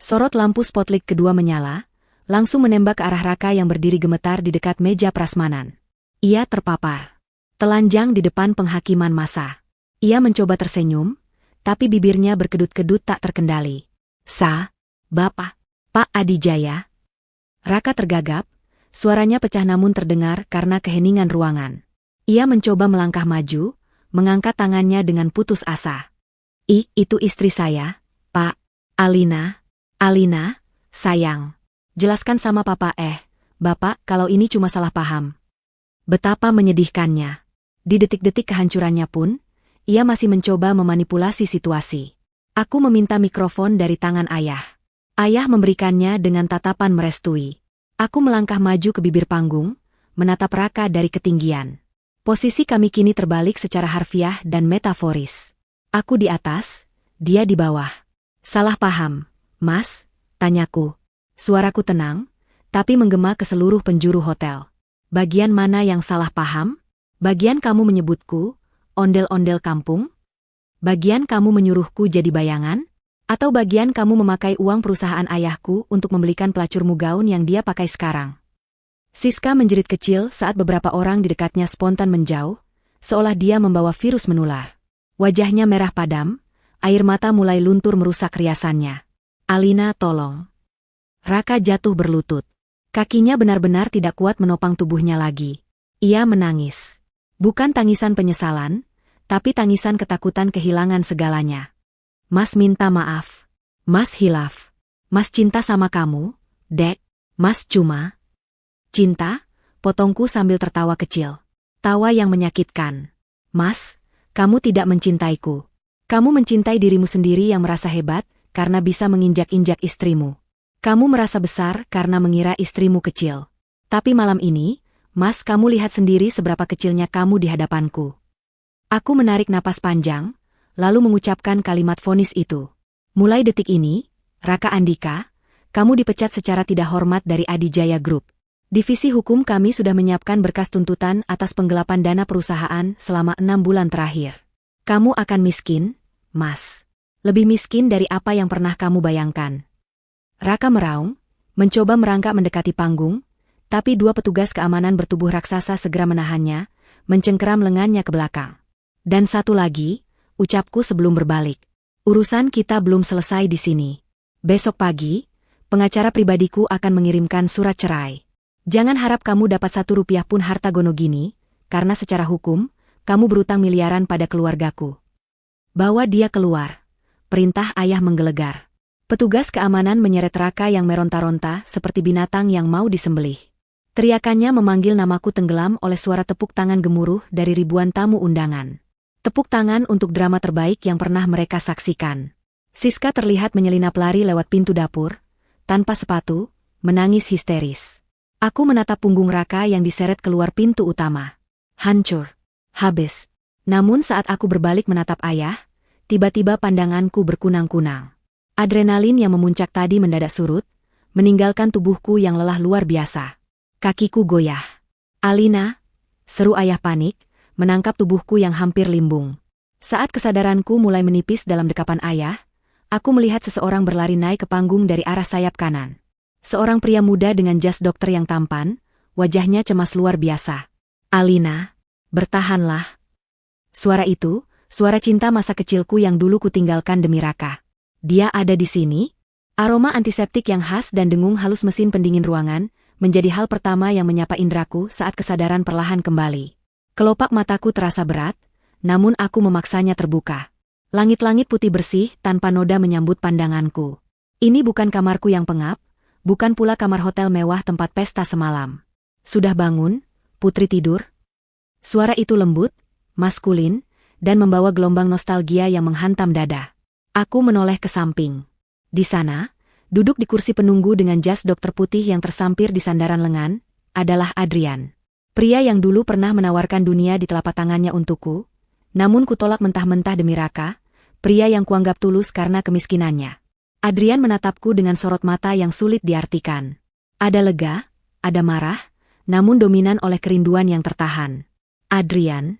Sorot lampu spotlight kedua menyala, langsung menembak ke arah Raka yang berdiri gemetar di dekat meja prasmanan. Ia terpapar. Telanjang di depan penghakiman massa. Ia mencoba tersenyum, tapi bibirnya berkedut-kedut tak terkendali. Bapak, Pak Adijaya. Raka tergagap, suaranya pecah namun terdengar karena keheningan ruangan. Ia mencoba melangkah maju, mengangkat tangannya dengan putus asa. Itu istri saya, Pak. Alina, sayang. Jelaskan sama Papa Bapak, kalau ini cuma salah paham. Betapa menyedihkannya. Di detik-detik kehancurannya pun, ia masih mencoba memanipulasi situasi. Aku meminta mikrofon dari tangan ayah. Ayah memberikannya dengan tatapan merestui. Aku melangkah maju ke bibir panggung, menatap Raka dari ketinggian. Posisi kami kini terbalik secara harfiah dan metaforis. Aku di atas, dia di bawah. Salah paham, Mas? Tanyaku. Suaraku tenang, tapi menggema ke seluruh penjuru hotel. Bagian mana yang salah paham? Bagian kamu menyebutku, ondel-ondel kampung? Bagian kamu menyuruhku jadi bayangan? Atau bagian kamu memakai uang perusahaan ayahku untuk membelikan pelacurmu gaun yang dia pakai sekarang? Siska menjerit kecil saat beberapa orang di dekatnya spontan menjauh, seolah dia membawa virus menular. Wajahnya merah padam, air mata mulai luntur merusak riasannya. Alina, tolong. Raka jatuh berlutut. Kakinya benar-benar tidak kuat menopang tubuhnya lagi. Ia menangis. Bukan tangisan penyesalan, tapi tangisan ketakutan kehilangan segalanya. Mas minta maaf. Mas hilaf. Mas cinta sama kamu, Dek. Mas cuma cinta, potongku sambil tertawa kecil. Tawa yang menyakitkan. Mas, kamu tidak mencintaiku. Kamu mencintai dirimu sendiri yang merasa hebat karena bisa menginjak-injak istrimu. Kamu merasa besar karena mengira istrimu kecil. Tapi malam ini, Mas, kamu lihat sendiri seberapa kecilnya kamu di hadapanku. Aku menarik napas panjang, lalu mengucapkan kalimat vonis itu. Mulai detik ini, Raka Andika, kamu dipecat secara tidak hormat dari Adijaya Group. Divisi hukum kami sudah menyiapkan berkas tuntutan atas penggelapan dana perusahaan selama 6 bulan terakhir. Kamu akan miskin, Mas. Lebih miskin dari apa yang pernah kamu bayangkan. Raka meraung, mencoba merangkak mendekati panggung, tapi 2 petugas keamanan bertubuh raksasa segera menahannya, mencengkeram lengannya ke belakang. Dan satu lagi, ucapku sebelum berbalik. Urusan kita belum selesai di sini. Besok pagi, pengacara pribadiku akan mengirimkan surat cerai. Jangan harap kamu dapat 1 rupiah pun harta Gonogini, karena secara hukum, kamu berutang miliaran pada keluargaku. Bawa dia keluar. Perintah ayah menggelegar. Petugas keamanan menyeret Raka yang meronta-ronta seperti binatang yang mau disembelih. Teriakannya memanggil namaku tenggelam oleh suara tepuk tangan gemuruh dari ribuan tamu undangan. Tepuk tangan untuk drama terbaik yang pernah mereka saksikan. Siska terlihat menyelinap lari lewat pintu dapur, tanpa sepatu, menangis histeris. Aku menatap punggung Raka yang diseret keluar pintu utama. Hancur. Habis. Namun saat aku berbalik menatap ayah, tiba-tiba pandanganku berkunang-kunang. Adrenalin yang memuncak tadi mendadak surut, meninggalkan tubuhku yang lelah luar biasa. Kakiku goyah. Alina, seru ayah panik, menangkap tubuhku yang hampir limbung. Saat kesadaranku mulai menipis dalam dekapan ayah, aku melihat seseorang berlari naik ke panggung dari arah sayap kanan. Seorang pria muda dengan jas dokter yang tampan, wajahnya cemas luar biasa. Alina, bertahanlah. Suara itu, suara cinta masa kecilku yang dulu kutinggalkan demi Raka. Dia ada di sini? Aroma antiseptik yang khas dan dengung halus mesin pendingin ruangan menjadi hal pertama yang menyapa indraku saat kesadaran perlahan kembali. Kelopak mataku terasa berat, namun aku memaksanya terbuka. Langit-langit putih bersih tanpa noda menyambut pandanganku. Ini bukan kamarku yang pengap, bukan pula kamar hotel mewah tempat pesta semalam. Sudah bangun, putri tidur? Suara itu lembut, maskulin, dan membawa gelombang nostalgia yang menghantam dada. Aku menoleh ke samping. Di sana, duduk di kursi penunggu dengan jas dokter putih yang tersampir di sandaran lengan, adalah Adrian. Pria yang dulu pernah menawarkan dunia di telapak tangannya untukku, namun kutolak mentah-mentah demi Raka, pria yang kuanggap tulus karena kemiskinannya. Adrian menatapku dengan sorot mata yang sulit diartikan. Ada lega, ada marah, namun dominan oleh kerinduan yang tertahan. Adrian.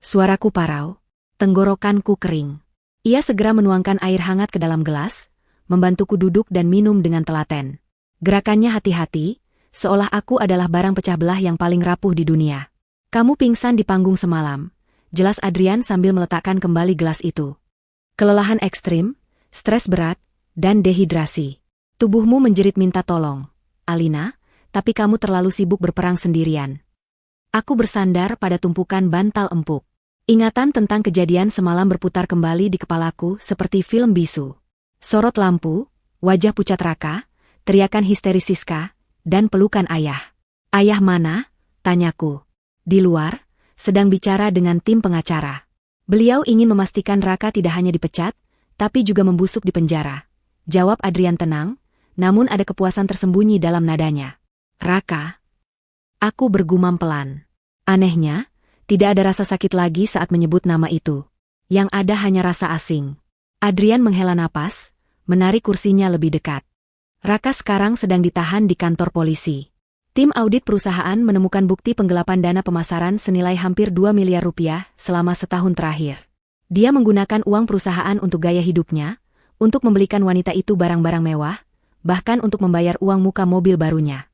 Suaraku parau, tenggorokanku kering. Ia segera menuangkan air hangat ke dalam gelas, membantuku duduk dan minum dengan telaten. Gerakannya hati-hati, seolah aku adalah barang pecah belah yang paling rapuh di dunia. Kamu pingsan di panggung semalam, jelas Adrian sambil meletakkan kembali gelas itu. Kelelahan ekstrim, stres berat, dan dehidrasi. Tubuhmu menjerit minta tolong, Alina, tapi kamu terlalu sibuk berperang sendirian. Aku bersandar pada tumpukan bantal empuk. Ingatan tentang kejadian semalam berputar kembali di kepalaku seperti film bisu. Sorot lampu, wajah pucat Raka, teriakan histeris Siska, dan pelukan ayah. Ayah mana? Tanyaku. Di luar, sedang bicara dengan tim pengacara. Beliau ingin memastikan Raka tidak hanya dipecat, tapi juga membusuk di penjara. Jawab Adrian tenang, namun ada kepuasan tersembunyi dalam nadanya. Raka. Aku bergumam pelan. Anehnya, tidak ada rasa sakit lagi saat menyebut nama itu. Yang ada hanya rasa asing. Adrian menghela napas, menarik kursinya lebih dekat. Raka sekarang sedang ditahan di kantor polisi. Tim audit perusahaan menemukan bukti penggelapan dana pemasaran senilai hampir 2 miliar rupiah selama setahun terakhir. Dia menggunakan uang perusahaan untuk gaya hidupnya, untuk membelikan wanita itu barang-barang mewah, bahkan untuk membayar uang muka mobil barunya.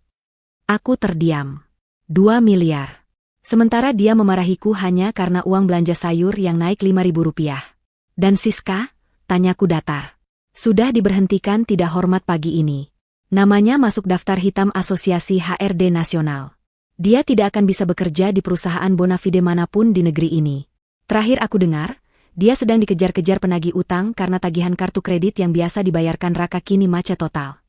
Aku terdiam. 2 miliar. Sementara dia memarahiku hanya karena uang belanja sayur yang naik 5.000 rupiah. Dan Siska? Tanyaku datar. Sudah diberhentikan tidak hormat pagi ini. Namanya masuk daftar hitam Asosiasi HRD Nasional. Dia tidak akan bisa bekerja di perusahaan bonafide manapun di negeri ini. Terakhir aku dengar, dia sedang dikejar-kejar penagih utang karena tagihan kartu kredit yang biasa dibayarkan Raka kini macet total.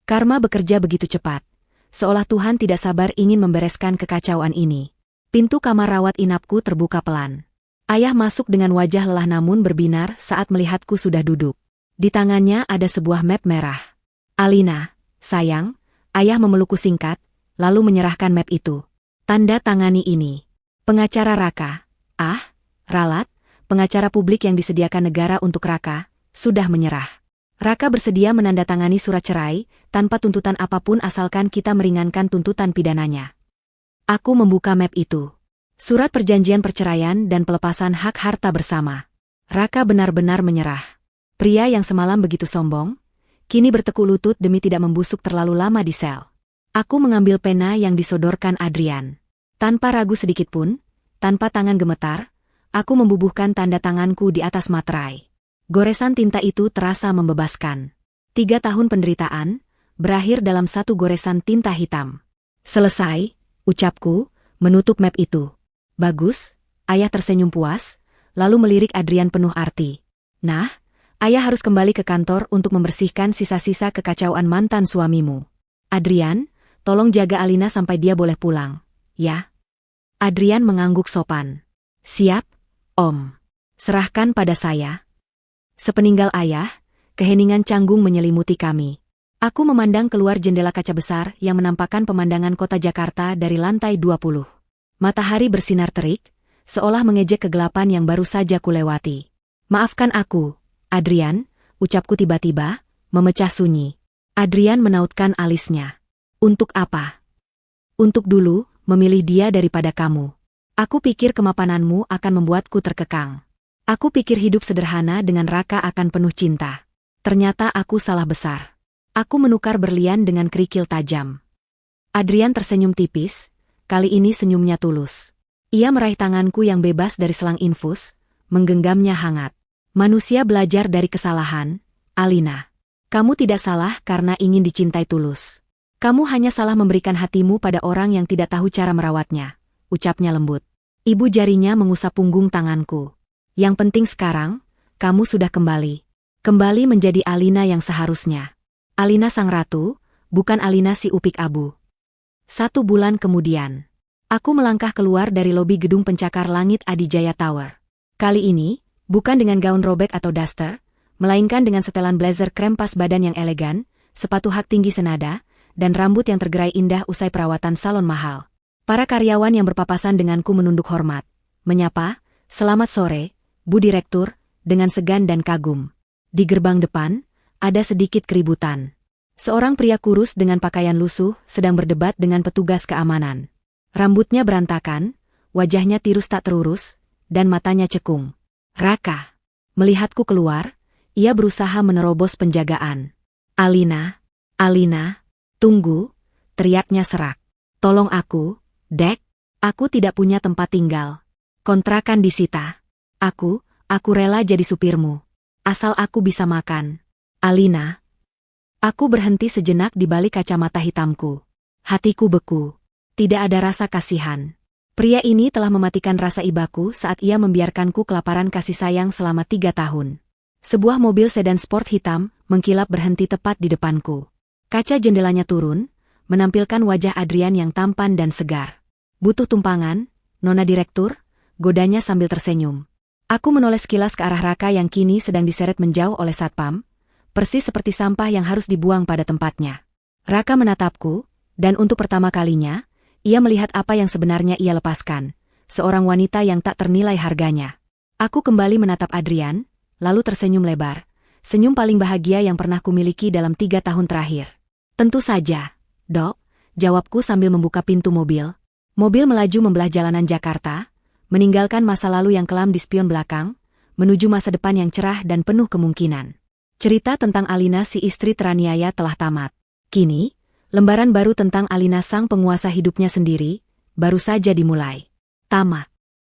Karma bekerja begitu cepat. Seolah Tuhan tidak sabar ingin membereskan kekacauan ini. Pintu kamar rawat inapku terbuka pelan. Ayah masuk dengan wajah lelah namun berbinar saat melihatku sudah duduk. Di tangannya ada sebuah map merah. Alina, sayang, ayah memelukku singkat, lalu menyerahkan map itu. Tanda tangani ini. Pengacara Raka. Ralat, pengacara publik yang disediakan negara untuk Raka, sudah menyerah. Raka bersedia menandatangani surat cerai, tanpa tuntutan apapun asalkan kita meringankan tuntutan pidananya. Aku membuka map itu. Surat perjanjian perceraian dan pelepasan hak harta bersama. Raka benar-benar menyerah. Pria yang semalam begitu sombong, kini bertekuk lutut demi tidak membusuk terlalu lama di sel. Aku mengambil pena yang disodorkan Adrian. Tanpa ragu sedikitpun, tanpa tangan gemetar, aku membubuhkan tanda tanganku di atas materai. Goresan tinta itu terasa membebaskan. 3 tahun penderitaan, berakhir dalam satu goresan tinta hitam. Selesai, ucapku, menutup map itu. Bagus, ayah tersenyum puas, lalu melirik Adrian penuh arti. Nah, ayah harus kembali ke kantor untuk membersihkan sisa-sisa kekacauan mantan suamimu. Adrian, tolong jaga Alina sampai dia boleh pulang, ya? Adrian mengangguk sopan. Siap, Om. Serahkan pada saya. Sepeninggal ayah, keheningan canggung menyelimuti kami. Aku memandang keluar jendela kaca besar yang menampakkan pemandangan kota Jakarta dari lantai 20. Matahari bersinar terik, seolah mengejek kegelapan yang baru saja kulewati. Maafkan aku, Adrian, ucapku tiba-tiba, memecah sunyi. Adrian menautkan alisnya. Untuk apa? Untuk dulu, memilih dia daripada kamu. Aku pikir kemapananmu akan membuatku terkekang. Aku pikir hidup sederhana dengan Raka akan penuh cinta. Ternyata aku salah besar. Aku menukar berlian dengan kerikil tajam. Adrian tersenyum tipis, kali ini senyumnya tulus. Ia meraih tanganku yang bebas dari selang infus, menggenggamnya hangat. Manusia belajar dari kesalahan, Alina. Kamu tidak salah karena ingin dicintai tulus. Kamu hanya salah memberikan hatimu pada orang yang tidak tahu cara merawatnya, ucapnya lembut. Ibu jarinya mengusap punggung tanganku. Yang penting sekarang, kamu sudah kembali. Kembali menjadi Alina yang seharusnya. Alina sang ratu, bukan Alina si upik abu. 1 bulan kemudian, aku melangkah keluar dari lobi gedung pencakar langit Adijaya Tower. Kali ini, bukan dengan gaun robek atau daster, melainkan dengan setelan blazer krem pas badan yang elegan, sepatu hak tinggi senada, dan rambut yang tergerai indah usai perawatan salon mahal. Para karyawan yang berpapasan denganku menunduk hormat, menyapa, "Selamat sore, Bu Direktur," dengan segan dan kagum. Di gerbang depan, ada sedikit keributan. Seorang pria kurus dengan pakaian lusuh sedang berdebat dengan petugas keamanan. Rambutnya berantakan, wajahnya tirus tak terurus, dan matanya cekung. Raka. Melihatku keluar, ia berusaha menerobos penjagaan. Alina, Tunggu, teriaknya serak. Tolong aku, Dek. Aku tidak punya tempat tinggal. Kontrakan disita. Aku rela jadi supirmu. Asal aku bisa makan. Alina. Aku berhenti sejenak di balik kacamata hitamku. Hatiku beku. Tidak ada rasa kasihan. Pria ini telah mematikan rasa ibaku saat ia membiarkanku kelaparan kasih sayang selama 3 tahun. Sebuah mobil sedan sport hitam mengkilap berhenti tepat di depanku. Kaca jendelanya turun, menampilkan wajah Adrian yang tampan dan segar. Butuh tumpangan, Nona Direktur, godanya sambil tersenyum. Aku menoleh sekilas ke arah Raka yang kini sedang diseret menjauh oleh satpam, persis seperti sampah yang harus dibuang pada tempatnya. Raka menatapku, dan untuk pertama kalinya, ia melihat apa yang sebenarnya ia lepaskan, seorang wanita yang tak ternilai harganya. Aku kembali menatap Adrian, lalu tersenyum lebar, senyum paling bahagia yang pernah kumiliki dalam 3 tahun terakhir. Tentu saja, Dok, jawabku sambil membuka pintu mobil. Mobil melaju membelah jalanan Jakarta, meninggalkan masa lalu yang kelam di spion belakang, menuju masa depan yang cerah dan penuh kemungkinan. Cerita tentang Alina si istri teraniaya telah tamat. Kini, lembaran baru tentang Alina sang penguasa hidupnya sendiri, baru saja dimulai. Tamat.